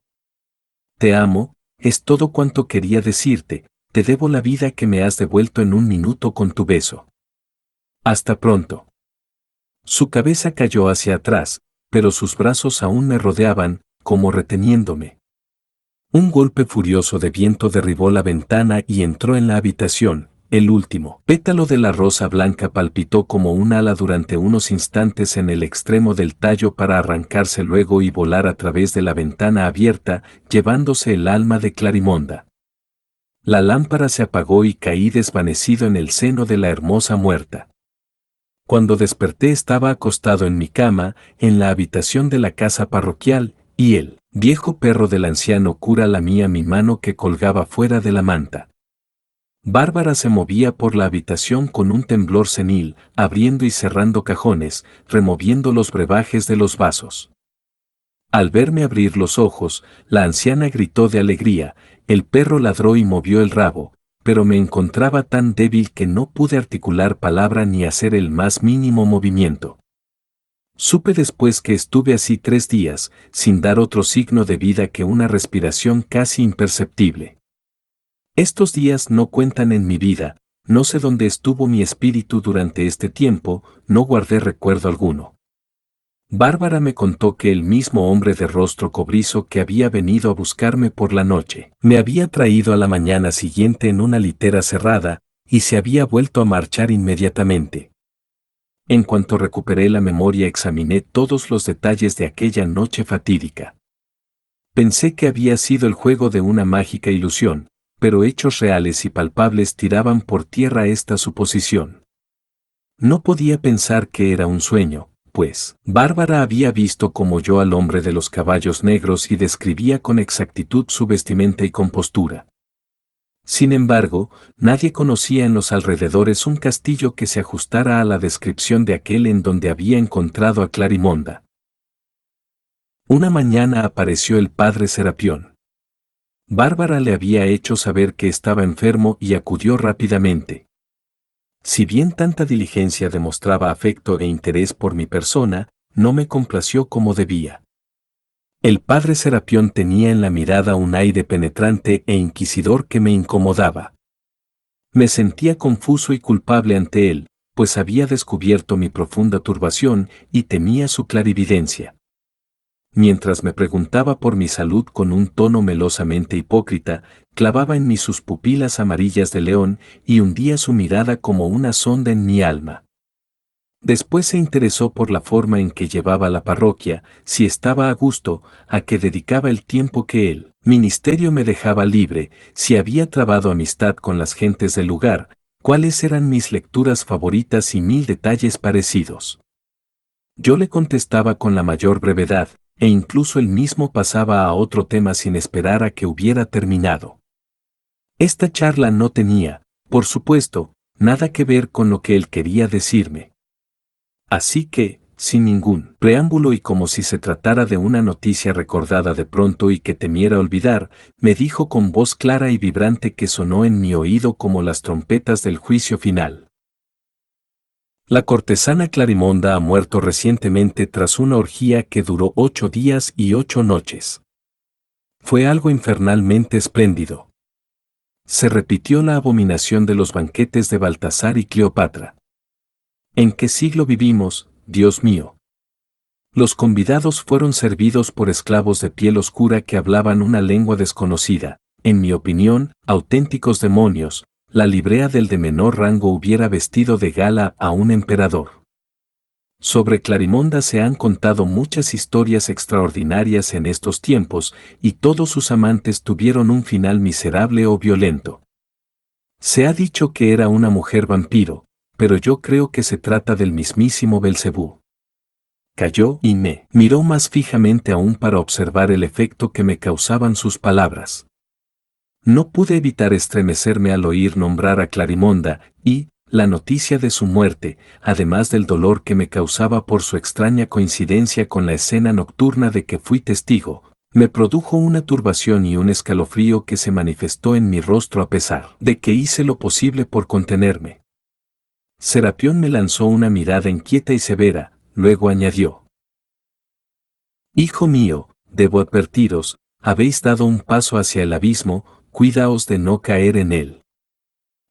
Te amo, es todo cuanto quería decirte, te debo la vida que me has devuelto en un minuto con tu beso. Hasta pronto». Su cabeza cayó hacia atrás, pero sus brazos aún me rodeaban, como reteniéndome. Un golpe furioso de viento derribó la ventana y entró en la habitación. El último pétalo de la rosa blanca palpitó como un ala durante unos instantes en el extremo del tallo para arrancarse luego y volar a través de la ventana abierta, llevándose el alma de Clarimonda. La lámpara se apagó y caí desvanecido en el seno de la hermosa muerta. Cuando desperté estaba acostado en mi cama, en la habitación de la casa parroquial, y el viejo perro del anciano cura lamía mi mano que colgaba fuera de la manta. Bárbara se movía por la habitación con un temblor senil, abriendo y cerrando cajones, removiendo los brebajes de los vasos. Al verme abrir los ojos, la anciana gritó de alegría, el perro ladró y movió el rabo, pero me encontraba tan débil que no pude articular palabra ni hacer el más mínimo movimiento. Supe después que estuve así 3 días, sin dar otro signo de vida que una respiración casi imperceptible. Estos días no cuentan en mi vida, no sé dónde estuvo mi espíritu durante este tiempo, no guardé recuerdo alguno. Bárbara me contó que el mismo hombre de rostro cobrizo que había venido a buscarme por la noche, me había traído a la mañana siguiente en una litera cerrada, y se había vuelto a marchar inmediatamente. En cuanto recuperé la memoria examiné todos los detalles de aquella noche fatídica. Pensé que había sido el juego de una mágica ilusión, pero hechos reales y palpables tiraban por tierra esta suposición. No podía pensar que era un sueño, pues Bárbara había visto como yo al hombre de los caballos negros y describía con exactitud su vestimenta y compostura. Sin embargo, nadie conocía en los alrededores un castillo que se ajustara a la descripción de aquel en donde había encontrado a Clarimonda. Una mañana apareció el padre Serapión. Bárbara le había hecho saber que estaba enfermo y acudió rápidamente. Si bien tanta diligencia demostraba afecto e interés por mi persona, no me complació como debía. El padre Serapión tenía en la mirada un aire penetrante e inquisidor que me incomodaba. Me sentía confuso y culpable ante él, pues había descubierto mi profunda turbación y temía su clarividencia. Mientras me preguntaba por mi salud con un tono melosamente hipócrita, clavaba en mí sus pupilas amarillas de león y hundía su mirada como una sonda en mi alma. Después se interesó por la forma en que llevaba la parroquia, si estaba a gusto, a qué dedicaba el tiempo que el ministerio me dejaba libre, si había trabado amistad con las gentes del lugar, cuáles eran mis lecturas favoritas y 1000 detalles parecidos. Yo le contestaba con la mayor brevedad, e incluso él mismo pasaba a otro tema sin esperar a que hubiera terminado. Esta charla no tenía, por supuesto, nada que ver con lo que él quería decirme. Así que, sin ningún preámbulo y como si se tratara de una noticia recordada de pronto y que temiera olvidar, me dijo con voz clara y vibrante que sonó en mi oído como las trompetas del juicio final. La cortesana Clarimonda ha muerto recientemente tras una orgía que duró 8 días y 8 noches. Fue algo infernalmente espléndido. Se repitió la abominación de los banquetes de Baltasar y Cleopatra. ¿En qué siglo vivimos, Dios mío? Los convidados fueron servidos por esclavos de piel oscura que hablaban una lengua desconocida, en mi opinión, auténticos demonios. La librea del de menor rango hubiera vestido de gala a un emperador. Sobre Clarimonda se han contado muchas historias extraordinarias en estos tiempos, y todos sus amantes tuvieron un final miserable o violento. Se ha dicho que era una mujer vampiro, pero yo creo que se trata del mismísimo Belcebú. Calló y me miró más fijamente aún para observar el efecto que me causaban sus palabras. No pude evitar estremecerme al oír nombrar a Clarimonda, y la noticia de su muerte, además del dolor que me causaba por su extraña coincidencia con la escena nocturna de que fui testigo, me produjo una turbación y un escalofrío que se manifestó en mi rostro a pesar de que hice lo posible por contenerme. Serapión me lanzó una mirada inquieta y severa, luego añadió: Hijo mío, debo advertiros, habéis dado un paso hacia el abismo, cuidaos de no caer en él.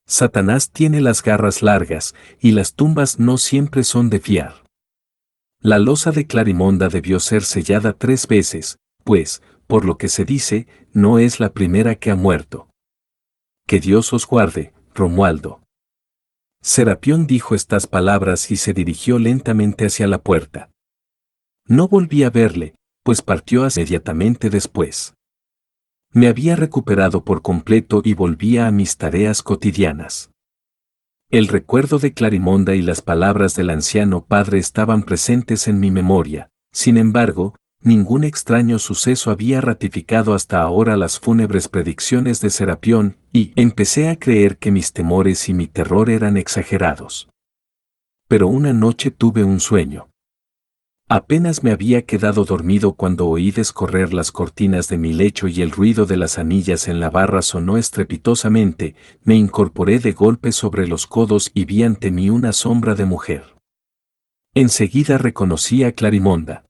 Satanás tiene las garras largas, y las tumbas no siempre son de fiar. La losa de Clarimonda debió ser sellada 3 veces, pues, por lo que se dice, no es la primera que ha muerto. Que Dios os guarde, Romualdo. Serapión dijo estas palabras y se dirigió lentamente hacia la puerta. No volví a verle, pues partió inmediatamente después. Me había recuperado por completo y volvía a mis tareas cotidianas. El recuerdo de Clarimonda y las palabras del anciano padre estaban presentes en mi memoria. Sin embargo, ningún extraño suceso había ratificado hasta ahora las fúnebres predicciones de Serapión, y empecé a creer que mis temores y mi terror eran exagerados. Pero una noche tuve un sueño. Apenas me había quedado dormido cuando oí descorrer las cortinas de mi lecho y el ruido de las anillas en la barra sonó estrepitosamente. Me incorporé de golpe sobre los codos y vi ante mí una sombra de mujer. Enseguida reconocí a Clarimonda.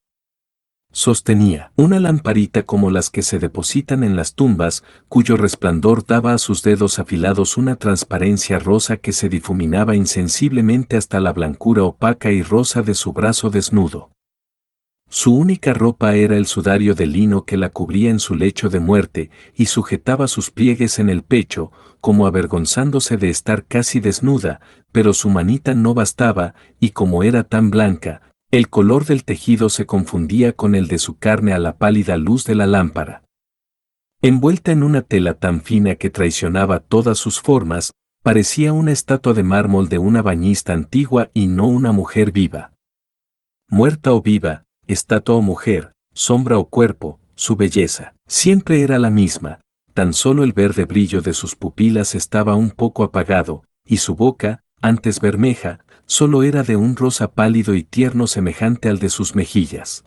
Sostenía una lamparita como las que se depositan en las tumbas, cuyo resplandor daba a sus dedos afilados una transparencia rosa que se difuminaba insensiblemente hasta la blancura opaca y rosa de su brazo desnudo. Su única ropa era el sudario de lino que la cubría en su lecho de muerte, y sujetaba sus pliegues en el pecho, como avergonzándose de estar casi desnuda, pero su manita no bastaba, y como era tan blanca, el color del tejido se confundía con el de su carne a la pálida luz de la lámpara. Envuelta en una tela tan fina que traicionaba todas sus formas, parecía una estatua de mármol de una bañista antigua y no una mujer viva. Muerta o viva, estatua o mujer, sombra o cuerpo, su belleza siempre era la misma, tan solo el verde brillo de sus pupilas estaba un poco apagado, y su boca, antes bermeja, solo era de un rosa pálido y tierno semejante al de sus mejillas.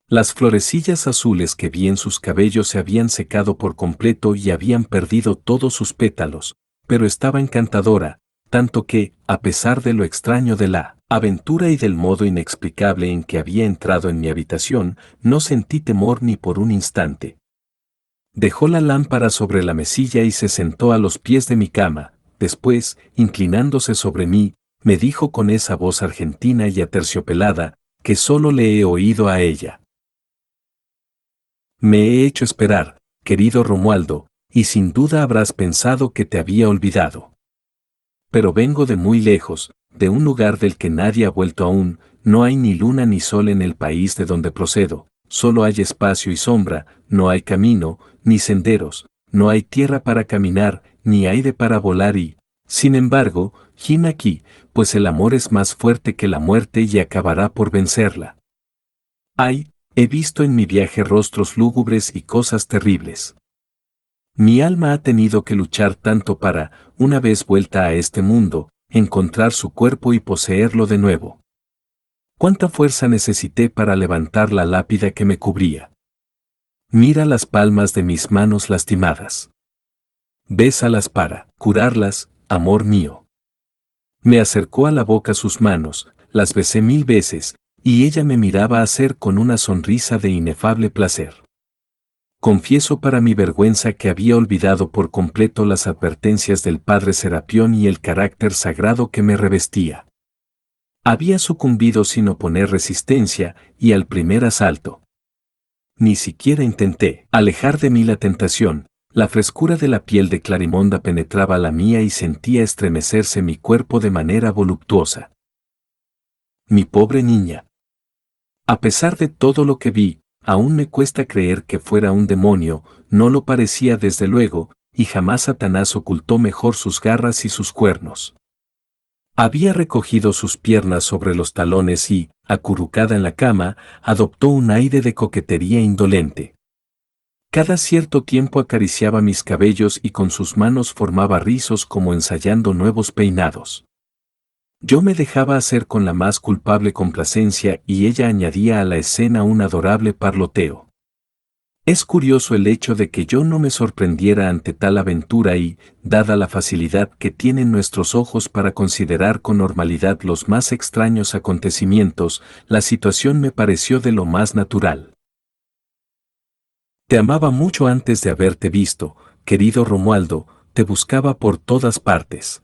Las florecillas azules que vi en sus cabellos se habían secado por completo y habían perdido todos sus pétalos, pero estaba encantadora, tanto que, a pesar de lo extraño de la aventura y del modo inexplicable en que había entrado en mi habitación, no sentí temor ni por un instante. Dejó la lámpara sobre la mesilla y se sentó a los pies de mi cama. Después, inclinándose sobre mí, me dijo con esa voz argentina y aterciopelada, que solo le he oído a ella: Me he hecho esperar, querido Romualdo, y sin duda habrás pensado que te había olvidado. Pero vengo de muy lejos, de un lugar del que nadie ha vuelto aún, no hay ni luna ni sol en el país de donde procedo, solo hay espacio y sombra, no hay camino, ni senderos, no hay tierra para caminar, ni aire para volar y, sin embargo, gime aquí, pues el amor es más fuerte que la muerte y acabará por vencerla. Ay, he visto en mi viaje rostros lúgubres y cosas terribles. Mi alma ha tenido que luchar tanto para, una vez vuelta a este mundo, encontrar su cuerpo y poseerlo de nuevo. ¿Cuánta fuerza necesité para levantar la lápida que me cubría? Mira las palmas de mis manos lastimadas. Bésalas para curarlas, amor mío. Me acercó a la boca sus manos, las besé 1000 veces, y ella me miraba hacer con una sonrisa de inefable placer. Confieso para mi vergüenza que había olvidado por completo las advertencias del padre Serapión y el carácter sagrado que me revestía. Había sucumbido sin oponer resistencia, y al primer asalto. Ni siquiera intenté alejar de mí la tentación. La frescura de la piel de Clarimonda penetraba la mía y sentía estremecerse mi cuerpo de manera voluptuosa. Mi pobre niña. A pesar de todo lo que vi, aún me cuesta creer que fuera un demonio, no lo parecía desde luego, y jamás Satanás ocultó mejor sus garras y sus cuernos. Había recogido sus piernas sobre los talones y, acurrucada en la cama, adoptó un aire de coquetería indolente. Cada cierto tiempo acariciaba mis cabellos y con sus manos formaba rizos como ensayando nuevos peinados. Yo me dejaba hacer con la más culpable complacencia y ella añadía a la escena un adorable parloteo. Es curioso el hecho de que yo no me sorprendiera ante tal aventura y, dada la facilidad que tienen nuestros ojos para considerar con normalidad los más extraños acontecimientos, la situación me pareció de lo más natural. Te amaba mucho antes de haberte visto, querido Romualdo, te buscaba por todas partes.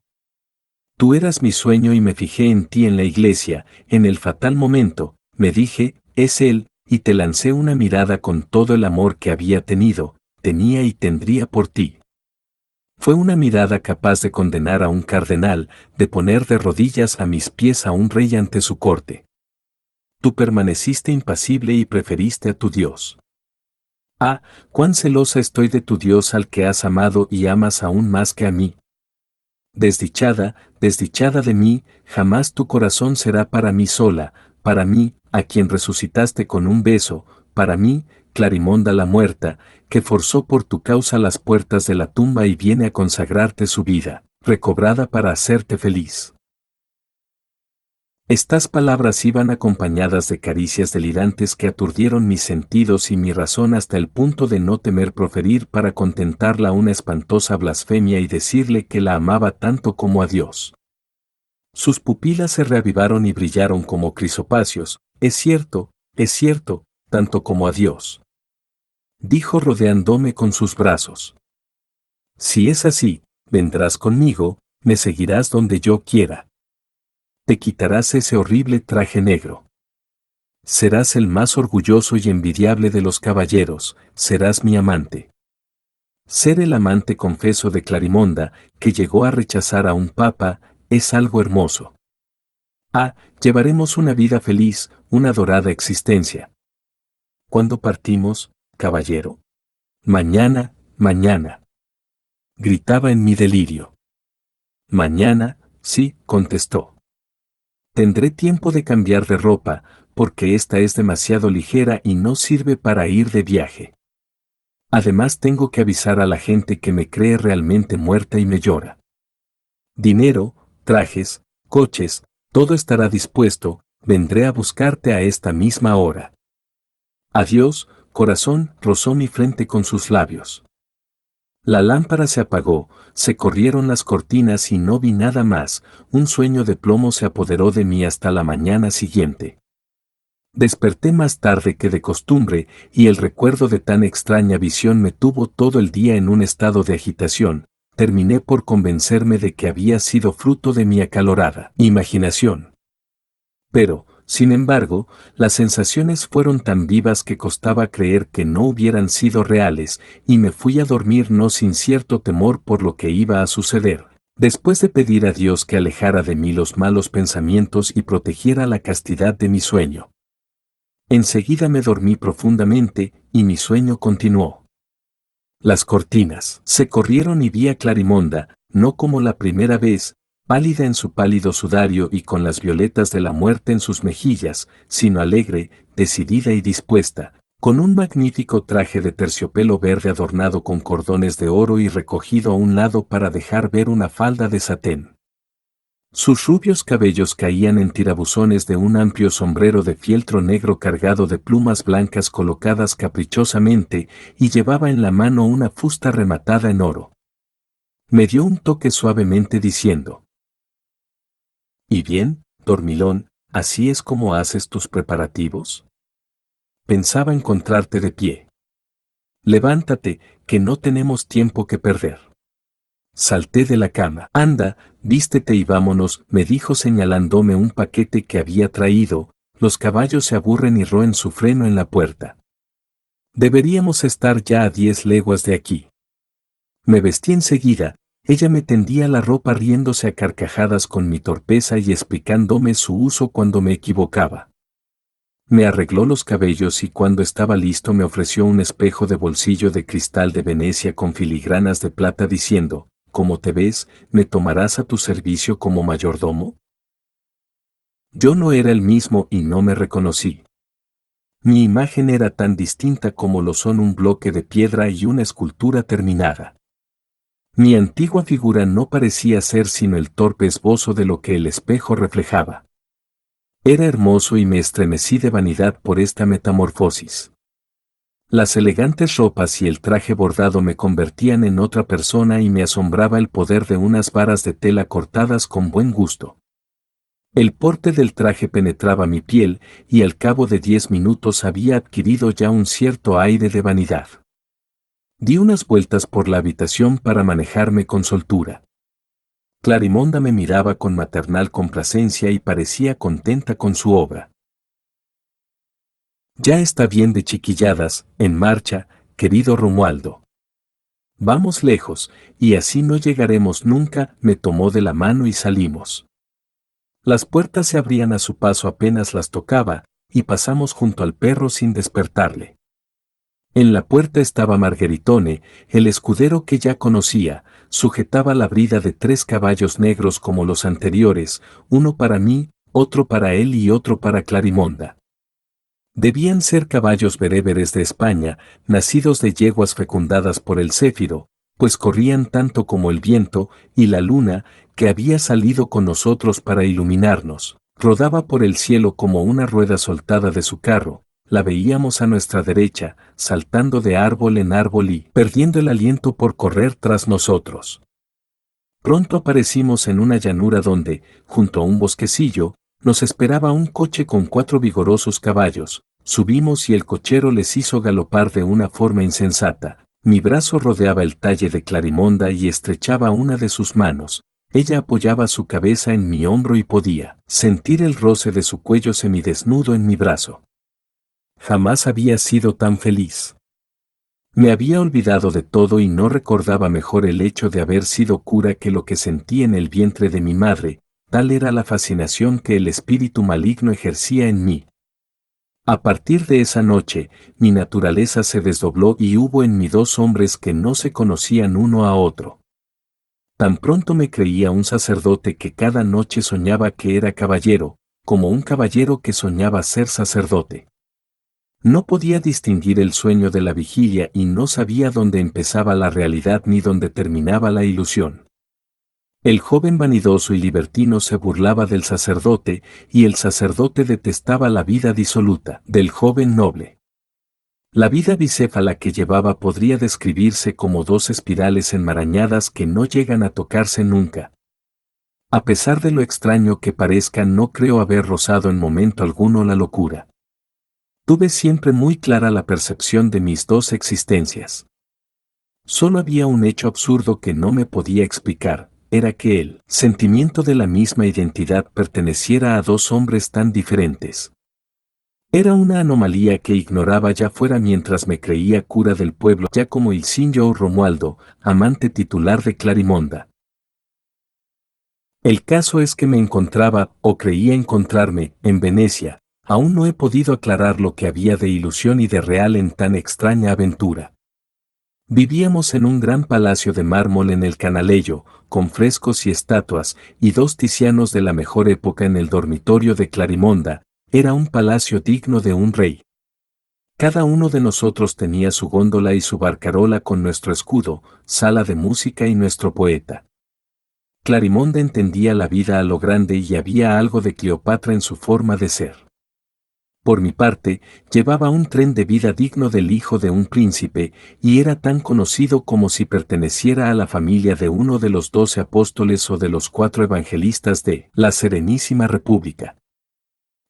Tú eras mi sueño y me fijé en ti en la iglesia, en el fatal momento, me dije, es él, y te lancé una mirada con todo el amor que había tenido, tenía y tendría por ti. Fue una mirada capaz de condenar a un cardenal, de poner de rodillas a mis pies a un rey ante su corte. Tú permaneciste impasible y preferiste a tu Dios. Ah, cuán celosa estoy de tu Dios al que has amado y amas aún más que a mí. Desdichada, desdichada de mí, jamás tu corazón será para mí sola, para mí, a quien resucitaste con un beso, para mí, Clarimonda la muerta, que forzó por tu causa las puertas de la tumba y viene a consagrarte su vida, recobrada para hacerte feliz. Estas palabras iban acompañadas de caricias delirantes que aturdieron mis sentidos y mi razón hasta el punto de no temer proferir para contentarla una espantosa blasfemia y decirle que la amaba tanto como a Dios. Sus pupilas se reavivaron y brillaron como crisopacios, es cierto, tanto como a Dios. Dijo rodeándome con sus brazos. Si es así, vendrás conmigo, me seguirás donde yo quiera. Te quitarás ese horrible traje negro. Serás el más orgulloso y envidiable de los caballeros, serás mi amante. Ser el amante confeso de Clarimonda, que llegó a rechazar a un papa, es algo hermoso. Ah, llevaremos una vida feliz, una dorada existencia. ¿Cuándo partimos, caballero? Mañana, mañana. Gritaba en mi delirio. Mañana, sí, contestó. Tendré tiempo de cambiar de ropa, porque esta es demasiado ligera y no sirve para ir de viaje. Además tengo que avisar a la gente que me cree realmente muerta y me llora. Dinero, trajes, coches, todo estará dispuesto, vendré a buscarte a esta misma hora. Adiós, corazón, rozó mi frente con sus labios. La lámpara se apagó, se corrieron las cortinas y no vi nada más, un sueño de plomo se apoderó de mí hasta la mañana siguiente. Desperté más tarde que de costumbre, y el recuerdo de tan extraña visión me tuvo todo el día en un estado de agitación. Terminé por convencerme de que había sido fruto de mi acalorada imaginación. Pero, sin embargo, las sensaciones fueron tan vivas que costaba creer que no hubieran sido reales, y me fui a dormir no sin cierto temor por lo que iba a suceder. Después de pedir a Dios que alejara de mí los malos pensamientos y protegiera la castidad de mi sueño. Enseguida me dormí profundamente, y mi sueño continuó. Las cortinas se corrieron y vi a Clarimonda, no como la primera vez, pálida en su pálido sudario y con las violetas de la muerte en sus mejillas, sino alegre, decidida y dispuesta, con un magnífico traje de terciopelo verde adornado con cordones de oro y recogido a un lado para dejar ver una falda de satén. Sus rubios cabellos caían en tirabuzones de un amplio sombrero de fieltro negro cargado de plumas blancas colocadas caprichosamente, y llevaba en la mano una fusta rematada en oro. Me dio un toque suavemente diciendo: ¿Y bien, dormilón, así es como haces tus preparativos? Pensaba encontrarte de pie. Levántate, que no tenemos tiempo que perder. Salté de la cama. Anda, vístete y vámonos, me dijo señalándome un paquete que había traído. Los caballos se aburren y roen su freno en la puerta. Deberíamos estar ya a 10 leguas de aquí. Me vestí enseguida, Ella me tendía la ropa riéndose a carcajadas con mi torpeza y explicándome su uso cuando me equivocaba. Me arregló los cabellos y cuando estaba listo me ofreció un espejo de bolsillo de cristal de Venecia con filigranas de plata diciendo, ¿cómo te ves, me tomarás a tu servicio como mayordomo? Yo no era el mismo y no me reconocí. Mi imagen era tan distinta como lo son un bloque de piedra y una escultura terminada. Mi antigua figura no parecía ser sino el torpe esbozo de lo que el espejo reflejaba. Era hermoso y me estremecí de vanidad por esta metamorfosis. Las elegantes ropas y el traje bordado me convertían en otra persona y me asombraba el poder de unas varas de tela cortadas con buen gusto. El porte del traje penetraba mi piel y al cabo de 10 minutos había adquirido ya un cierto aire de vanidad. Di unas vueltas por la habitación para manejarme con soltura. Clarimonda me miraba con maternal complacencia y parecía contenta con su obra. Ya está bien de chiquilladas, en marcha, querido Romualdo. Vamos lejos, y así no llegaremos nunca, me tomó de la mano y salimos. Las puertas se abrían a su paso apenas las tocaba, y pasamos junto al perro sin despertarle. En la puerta estaba Margheritone, el escudero que ya conocía, sujetaba la brida de 3 caballos negros como los anteriores, uno para mí, otro para él y otro para Clarimonda. Debían ser caballos bereberes de España, nacidos de yeguas fecundadas por el céfiro, pues corrían tanto como el viento, y la luna, que había salido con nosotros para iluminarnos, rodaba por el cielo como una rueda soltada de su carro. La veíamos a nuestra derecha, saltando de árbol en árbol y perdiendo el aliento por correr tras nosotros. Pronto aparecimos en una llanura donde, junto a un bosquecillo, nos esperaba un coche con 4 vigorosos caballos. Subimos y el cochero les hizo galopar de una forma insensata. Mi brazo rodeaba el talle de Clarimonda y estrechaba una de sus manos. Ella apoyaba su cabeza en mi hombro y podía sentir el roce de su cuello semidesnudo en mi brazo. Jamás había sido tan feliz. Me había olvidado de todo y no recordaba mejor el hecho de haber sido cura que lo que sentí en el vientre de mi madre, tal era la fascinación que el espíritu maligno ejercía en mí. A partir de esa noche, mi naturaleza se desdobló y hubo en mí 2 hombres que no se conocían uno a otro. Tan pronto me creía un sacerdote que cada noche soñaba que era caballero, como un caballero que soñaba ser sacerdote. No podía distinguir el sueño de la vigilia y no sabía dónde empezaba la realidad ni dónde terminaba la ilusión. El joven vanidoso y libertino se burlaba del sacerdote, y el sacerdote detestaba la vida disoluta del joven noble. La vida bicéfala que llevaba podría describirse como 2 espirales enmarañadas que no llegan a tocarse nunca. A pesar de lo extraño que parezca, no creo haber rozado en momento alguno la locura. Tuve siempre muy clara la percepción de mis 2 existencias. Solo había un hecho absurdo que no me podía explicar, era que el sentimiento de la misma identidad perteneciera a 2 hombres tan diferentes. Era una anomalía que ignoraba ya fuera mientras me creía cura del pueblo, ya como il signor Romualdo, amante titular de Clarimonda. El caso es que me encontraba, o creía encontrarme, en Venecia. Aún no he podido aclarar lo que había de ilusión y de real en tan extraña aventura. Vivíamos en un gran palacio de mármol en el Canalejo, con frescos y estatuas, y 2 Ticianos de la mejor época en el dormitorio de Clarimonda. Era un palacio digno de un rey. Cada uno de nosotros tenía su góndola y su barcarola con nuestro escudo, sala de música y nuestro poeta. Clarimonda entendía la vida a lo grande y había algo de Cleopatra en su forma de ser. Por mi parte, llevaba un tren de vida digno del hijo de un príncipe, y era tan conocido como si perteneciera a la familia de uno de los 12 apóstoles o de los 4 evangelistas de la Serenísima República.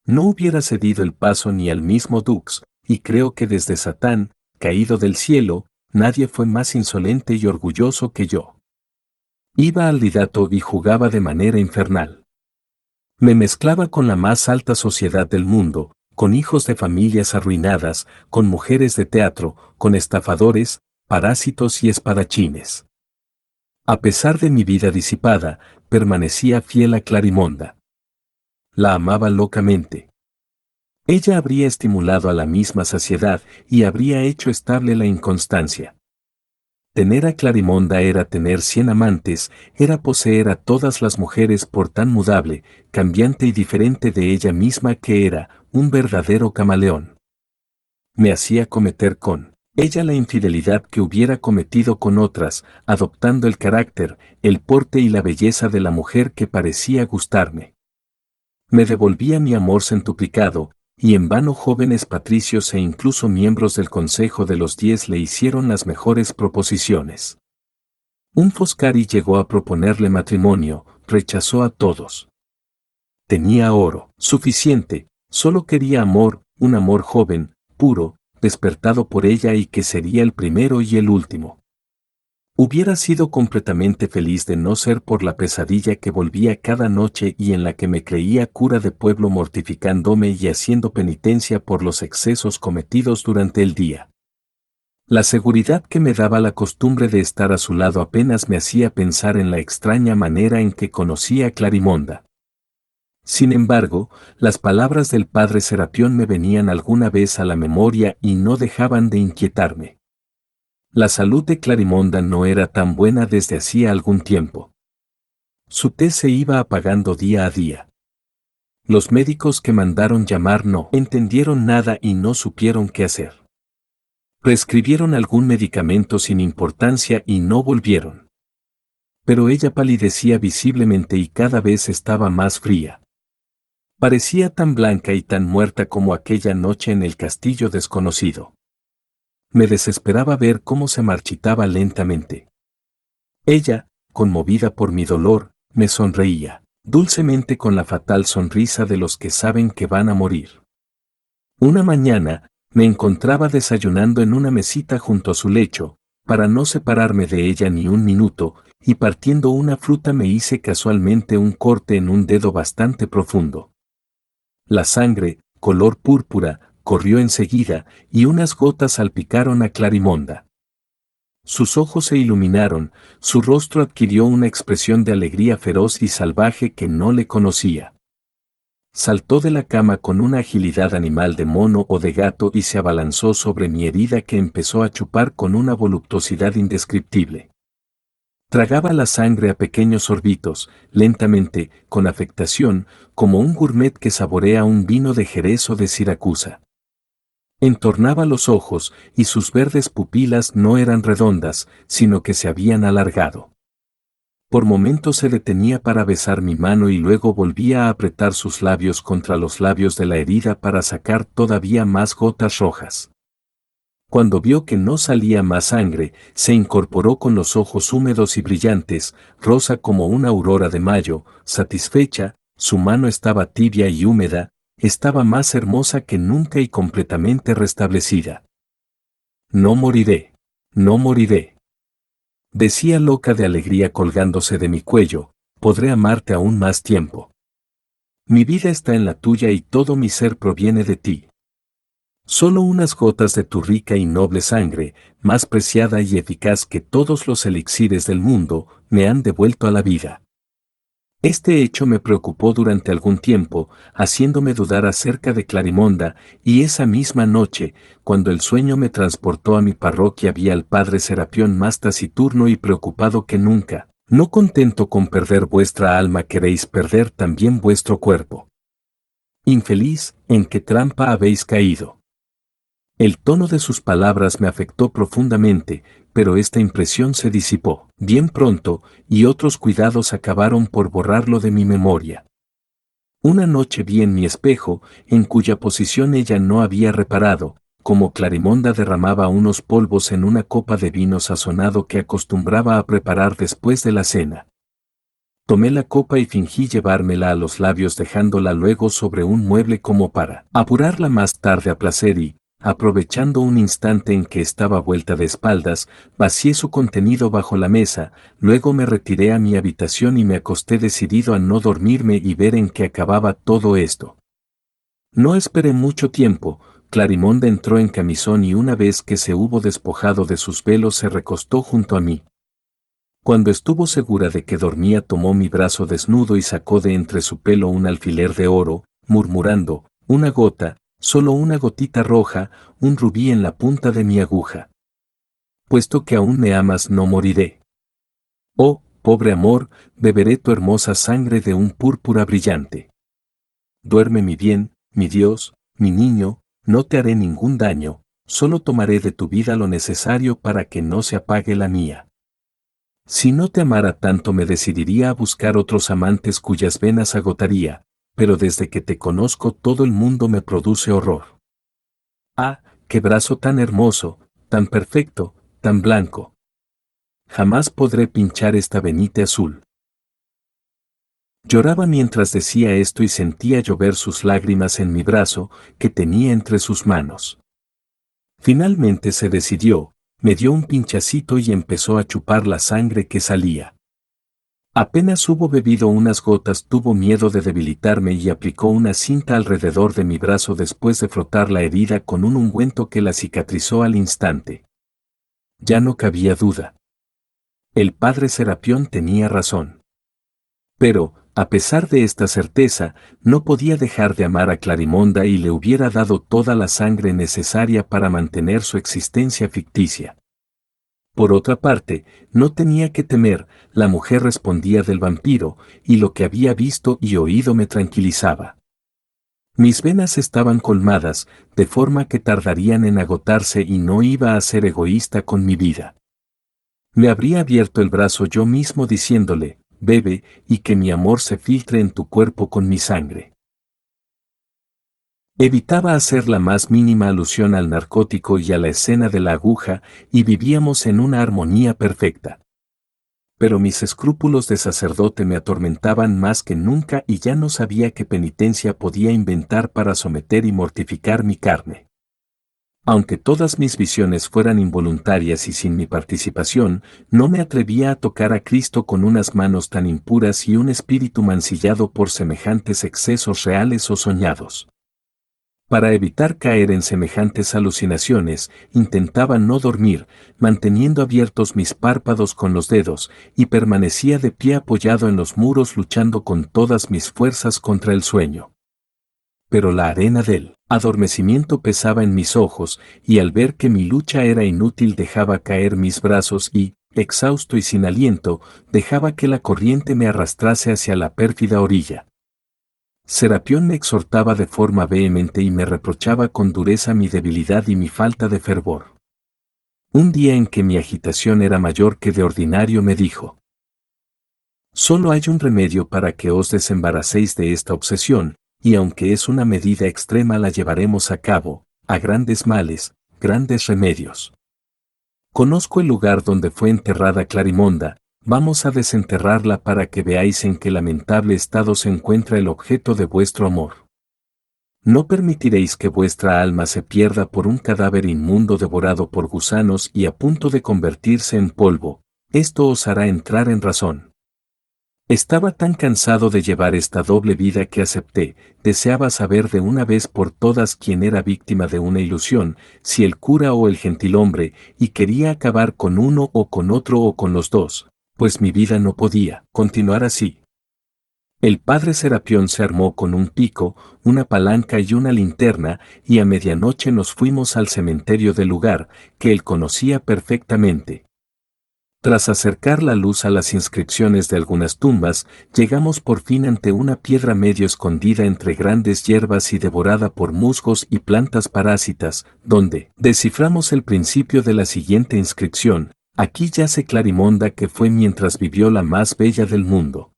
No hubiera cedido el paso ni al mismo Dux, y creo que desde Satán, caído del cielo, nadie fue más insolente y orgulloso que yo. Iba al Didato y jugaba de manera infernal. Me mezclaba con la más alta sociedad del mundo, con hijos de familias arruinadas, con mujeres de teatro, con estafadores, parásitos y espadachines. A pesar de mi vida disipada, permanecía fiel a Clarimonda. La amaba locamente. Ella habría estimulado a la misma saciedad y habría hecho estable la inconstancia. Tener a Clarimonda era tener 100 amantes, era poseer a todas las mujeres por tan mudable, cambiante y diferente de ella misma que era, un verdadero camaleón. Me hacía cometer con ella la infidelidad que hubiera cometido con otras, adoptando el carácter, el porte y la belleza de la mujer que parecía gustarme. Me devolvía mi amor centuplicado, y en vano jóvenes patricios e incluso miembros del Consejo de los 10 le hicieron las mejores proposiciones. Un Foscari llegó a proponerle matrimonio, rechazó a todos. Tenía oro suficiente, solo quería amor, un amor joven, puro, despertado por ella y que sería el primero y el último. Hubiera sido completamente feliz de no ser por la pesadilla que volvía cada noche y en la que me creía cura de pueblo mortificándome y haciendo penitencia por los excesos cometidos durante el día. La seguridad que me daba la costumbre de estar a su lado apenas me hacía pensar en la extraña manera en que conocía a Clarimonda. Sin embargo, las palabras del padre Serapión me venían alguna vez a la memoria y no dejaban de inquietarme. La salud de Clarimonda no era tan buena desde hacía algún tiempo. Su tez se iba apagando día a día. Los médicos que mandaron llamar no entendieron nada y no supieron qué hacer. Prescribieron algún medicamento sin importancia y no volvieron. Pero ella palidecía visiblemente y cada vez estaba más fría. Parecía tan blanca y tan muerta como aquella noche en el castillo desconocido. Me desesperaba ver cómo se marchitaba lentamente. Ella, conmovida por mi dolor, me sonreía, dulcemente con la fatal sonrisa de los que saben que van a morir. Una mañana, me encontraba desayunando en una mesita junto a su lecho, para no separarme de ella ni un minuto, y partiendo una fruta me hice casualmente un corte en un dedo bastante profundo. La sangre, color púrpura, corrió enseguida, y unas gotas salpicaron a Clarimonda. Sus ojos se iluminaron, su rostro adquirió una expresión de alegría feroz y salvaje que no le conocía. Saltó de la cama con una agilidad animal de mono o de gato y se abalanzó sobre mi herida que empezó a chupar con una voluptuosidad indescriptible. Tragaba la sangre a pequeños sorbitos, lentamente, con afectación, como un gourmet que saborea un vino de Jerez o de Siracusa. Entornaba los ojos, y sus verdes pupilas no eran redondas, sino que se habían alargado. Por momentos se detenía para besar mi mano y luego volvía a apretar sus labios contra los labios de la herida para sacar todavía más gotas rojas. Cuando vio que no salía más sangre, se incorporó con los ojos húmedos y brillantes, rosa como una aurora de mayo, satisfecha, su mano estaba tibia y húmeda, estaba más hermosa que nunca y completamente restablecida. No moriré, no moriré. Decía loca de alegría colgándose de mi cuello, podré amarte aún más tiempo. Mi vida está en la tuya y todo mi ser proviene de ti. Solo unas gotas de tu rica y noble sangre, más preciada y eficaz que todos los elixires del mundo, me han devuelto a la vida. Este hecho me preocupó durante algún tiempo, haciéndome dudar acerca de Clarimonda, y esa misma noche, cuando el sueño me transportó a mi parroquia, vi al padre Serapión más taciturno y preocupado que nunca. No contento con perder vuestra alma, queréis perder también vuestro cuerpo. Infeliz, ¿en qué trampa habéis caído? El tono de sus palabras me afectó profundamente, pero esta impresión se disipó bien pronto, y otros cuidados acabaron por borrarlo de mi memoria. Una noche vi en mi espejo, en cuya posición ella no había reparado, como Clarimonda derramaba unos polvos en una copa de vino sazonado que acostumbraba a preparar después de la cena. Tomé la copa y fingí llevármela a los labios dejándola luego sobre un mueble como para apurarla más tarde a placer y, aprovechando un instante en que estaba vuelta de espaldas, vacié su contenido bajo la mesa, luego me retiré a mi habitación y me acosté decidido a no dormirme y ver en qué acababa todo esto. No esperé mucho tiempo, Clarimonda entró en camisón y una vez que se hubo despojado de sus velos se recostó junto a mí. Cuando estuvo segura de que dormía, tomó mi brazo desnudo y sacó de entre su pelo un alfiler de oro, murmurando, una gota, solo una gotita roja, un rubí en la punta de mi aguja. Puesto que aún me amas, no moriré. Oh, pobre amor, beberé tu hermosa sangre de un púrpura brillante. Duerme mi bien, mi Dios, mi niño, no te haré ningún daño, solo tomaré de tu vida lo necesario para que no se apague la mía. Si no te amara tanto, me decidiría a buscar otros amantes cuyas venas agotaría, pero desde que te conozco todo el mundo me produce horror. Ah, qué brazo tan hermoso, tan perfecto, tan blanco. Jamás podré pinchar esta venite azul. Lloraba mientras decía esto y sentía llover sus lágrimas en mi brazo, que tenía entre sus manos. Finalmente se decidió, me dio un pinchacito y empezó a chupar la sangre que salía. Apenas hubo bebido unas gotas, tuvo miedo de debilitarme y aplicó una cinta alrededor de mi brazo después de frotar la herida con un ungüento que la cicatrizó al instante. Ya no cabía duda. El padre Serapión tenía razón. Pero, a pesar de esta certeza, no podía dejar de amar a Clarimonda y le hubiera dado toda la sangre necesaria para mantener su existencia ficticia. Por otra parte, no tenía que temer, la mujer respondía del vampiro, y lo que había visto y oído me tranquilizaba. Mis venas estaban colmadas, de forma que tardarían en agotarse y no iba a ser egoísta con mi vida. Me habría abierto el brazo yo mismo diciéndole, bebe, y que mi amor se filtre en tu cuerpo con mi sangre. Evitaba hacer la más mínima alusión al narcótico y a la escena de la aguja, y vivíamos en una armonía perfecta. Pero mis escrúpulos de sacerdote me atormentaban más que nunca y ya no sabía qué penitencia podía inventar para someter y mortificar mi carne. Aunque todas mis visiones fueran involuntarias y sin mi participación, no me atrevía a tocar a Cristo con unas manos tan impuras y un espíritu mancillado por semejantes excesos reales o soñados. Para evitar caer en semejantes alucinaciones, intentaba no dormir, manteniendo abiertos mis párpados con los dedos, y permanecía de pie apoyado en los muros luchando con todas mis fuerzas contra el sueño. Pero la arena del adormecimiento pesaba en mis ojos, y al ver que mi lucha era inútil dejaba caer mis brazos y, exhausto y sin aliento, dejaba que la corriente me arrastrase hacia la pérfida orilla. Serapión me exhortaba de forma vehemente y me reprochaba con dureza mi debilidad y mi falta de fervor. Un día en que mi agitación era mayor que de ordinario me dijo: solo hay un remedio para que os desembaracéis de esta obsesión, y aunque es una medida extrema la llevaremos a cabo, a grandes males, grandes remedios. Conozco el lugar donde fue enterrada Clarimonda. Vamos a desenterrarla para que veáis en qué lamentable estado se encuentra el objeto de vuestro amor. No permitiréis que vuestra alma se pierda por un cadáver inmundo devorado por gusanos y a punto de convertirse en polvo. Esto os hará entrar en razón. Estaba tan cansado de llevar esta doble vida que acepté, deseaba saber de una vez por todas quién era víctima de una ilusión, si el cura o el gentilhombre, y quería acabar con uno o con otro o con los dos, pues mi vida no podía continuar así. El padre Serapión se armó con un pico, una palanca y una linterna, y a medianoche nos fuimos al cementerio del lugar, que él conocía perfectamente. Tras acercar la luz a las inscripciones de algunas tumbas, llegamos por fin ante una piedra medio escondida entre grandes hierbas y devorada por musgos y plantas parásitas, donde desciframos el principio de la siguiente inscripción: aquí yace Clarimonda, que fue mientras vivió la más bella del mundo.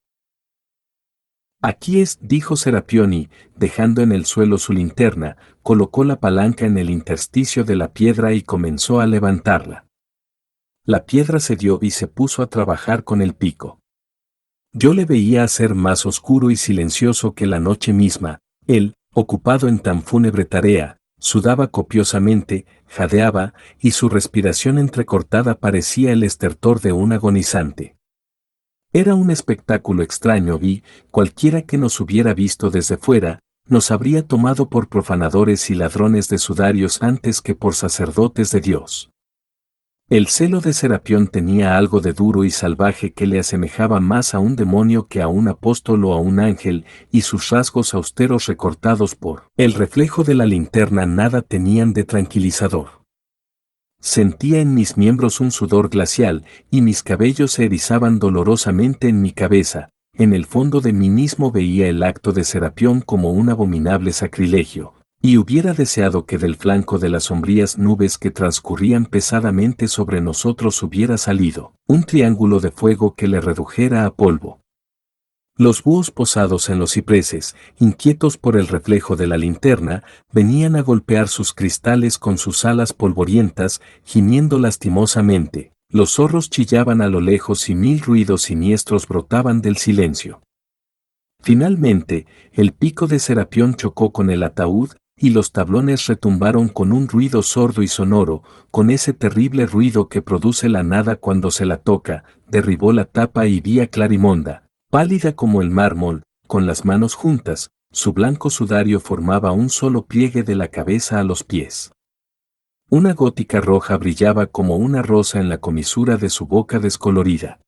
Aquí es, dijo Serapión y, dejando en el suelo su linterna, colocó la palanca en el intersticio de la piedra y comenzó a levantarla. La piedra cedió y se puso a trabajar con el pico. Yo le veía hacer más oscuro y silencioso que la noche misma. Él, ocupado en tan fúnebre tarea, sudaba copiosamente, jadeaba, y su respiración entrecortada parecía el estertor de un agonizante. Era un espectáculo extraño y, cualquiera que nos hubiera visto desde fuera, nos habría tomado por profanadores y ladrones de sudarios antes que por sacerdotes de Dios. El celo de Serapión tenía algo de duro y salvaje que le asemejaba más a un demonio que a un apóstol o a un ángel, y sus rasgos austeros recortados por el reflejo de la linterna nada tenían de tranquilizador. Sentía en mis miembros un sudor glacial, y mis cabellos se erizaban dolorosamente en mi cabeza. En el fondo de mí mismo veía el acto de Serapión como un abominable sacrilegio, y hubiera deseado que del flanco de las sombrías nubes que transcurrían pesadamente sobre nosotros hubiera salido un triángulo de fuego que le redujera a polvo. Los búhos posados en los cipreses, inquietos por el reflejo de la linterna, venían a golpear sus cristales con sus alas polvorientas, gimiendo lastimosamente. Los zorros chillaban a lo lejos y mil ruidos siniestros brotaban del silencio. Finalmente, el pico de Serapión chocó con el ataúd, y los tablones retumbaron con un ruido sordo y sonoro, con ese terrible ruido que produce la nada cuando se la toca. Derribó la tapa y vi a Clarimonda, pálida como el mármol, con las manos juntas, su blanco sudario formaba un solo pliegue de la cabeza a los pies. Una gótica roja brillaba como una rosa en la comisura de su boca descolorida.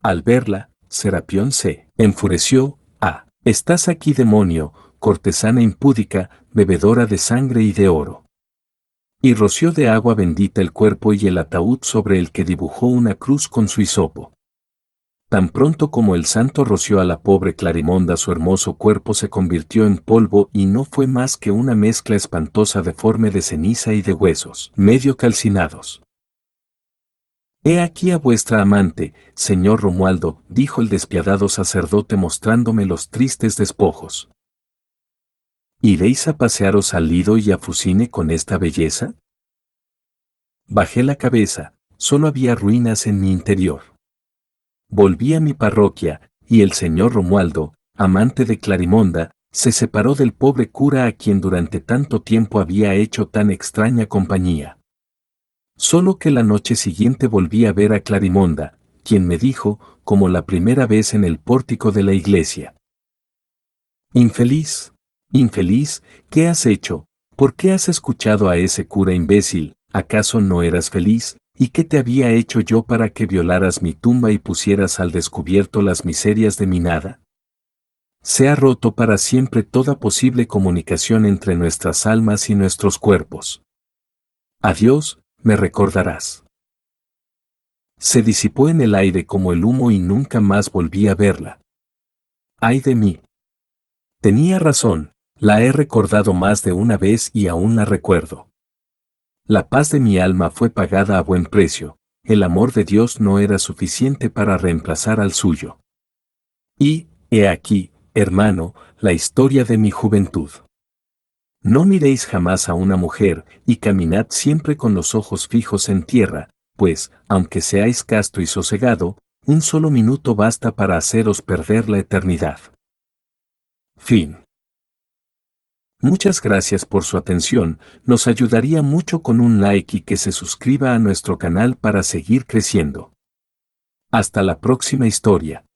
Al verla, Serapión se enfureció. «Ah, estás aquí, demonio, cortesana impúdica, bebedora de sangre y de oro». Y roció de agua bendita el cuerpo y el ataúd sobre el que dibujó una cruz con su hisopo. Tan pronto como el santo roció a la pobre Clarimonda, su hermoso cuerpo se convirtió en polvo y no fue más que una mezcla espantosa deforme de ceniza y de huesos medio calcinados. «He aquí a vuestra amante, señor Romualdo», dijo el despiadado sacerdote mostrándome los tristes despojos. «¿Iréis a pasearos al Lido y a Fusine con esta belleza?». Bajé la cabeza, solo había ruinas en mi interior. Volví a mi parroquia, y el señor Romualdo, amante de Clarimonda, se separó del pobre cura a quien durante tanto tiempo había hecho tan extraña compañía. Solo que la noche siguiente volví a ver a Clarimonda, quien me dijo, como la primera vez en el pórtico de la iglesia: «Infeliz, infeliz, ¿qué has hecho? ¿Por qué has escuchado a ese cura imbécil? ¿Acaso no eras feliz? ¿Y qué te había hecho yo para que violaras mi tumba y pusieras al descubierto las miserias de mi nada? Se ha roto para siempre toda posible comunicación entre nuestras almas y nuestros cuerpos. Adiós, me recordarás». Se disipó en el aire como el humo y nunca más volví a verla. ¡Ay de mí! Tenía razón, la he recordado más de una vez y aún la recuerdo. La paz de mi alma fue pagada a buen precio, el amor de Dios no era suficiente para reemplazar al suyo. Y, he aquí, hermano, la historia de mi juventud. No miréis jamás a una mujer, y caminad siempre con los ojos fijos en tierra, pues, aunque seáis casto y sosegado, un solo minuto basta para haceros perder la eternidad. Fin. Muchas gracias por su atención, nos ayudaría mucho con un like y que se suscriba a nuestro canal para seguir creciendo. Hasta la próxima historia.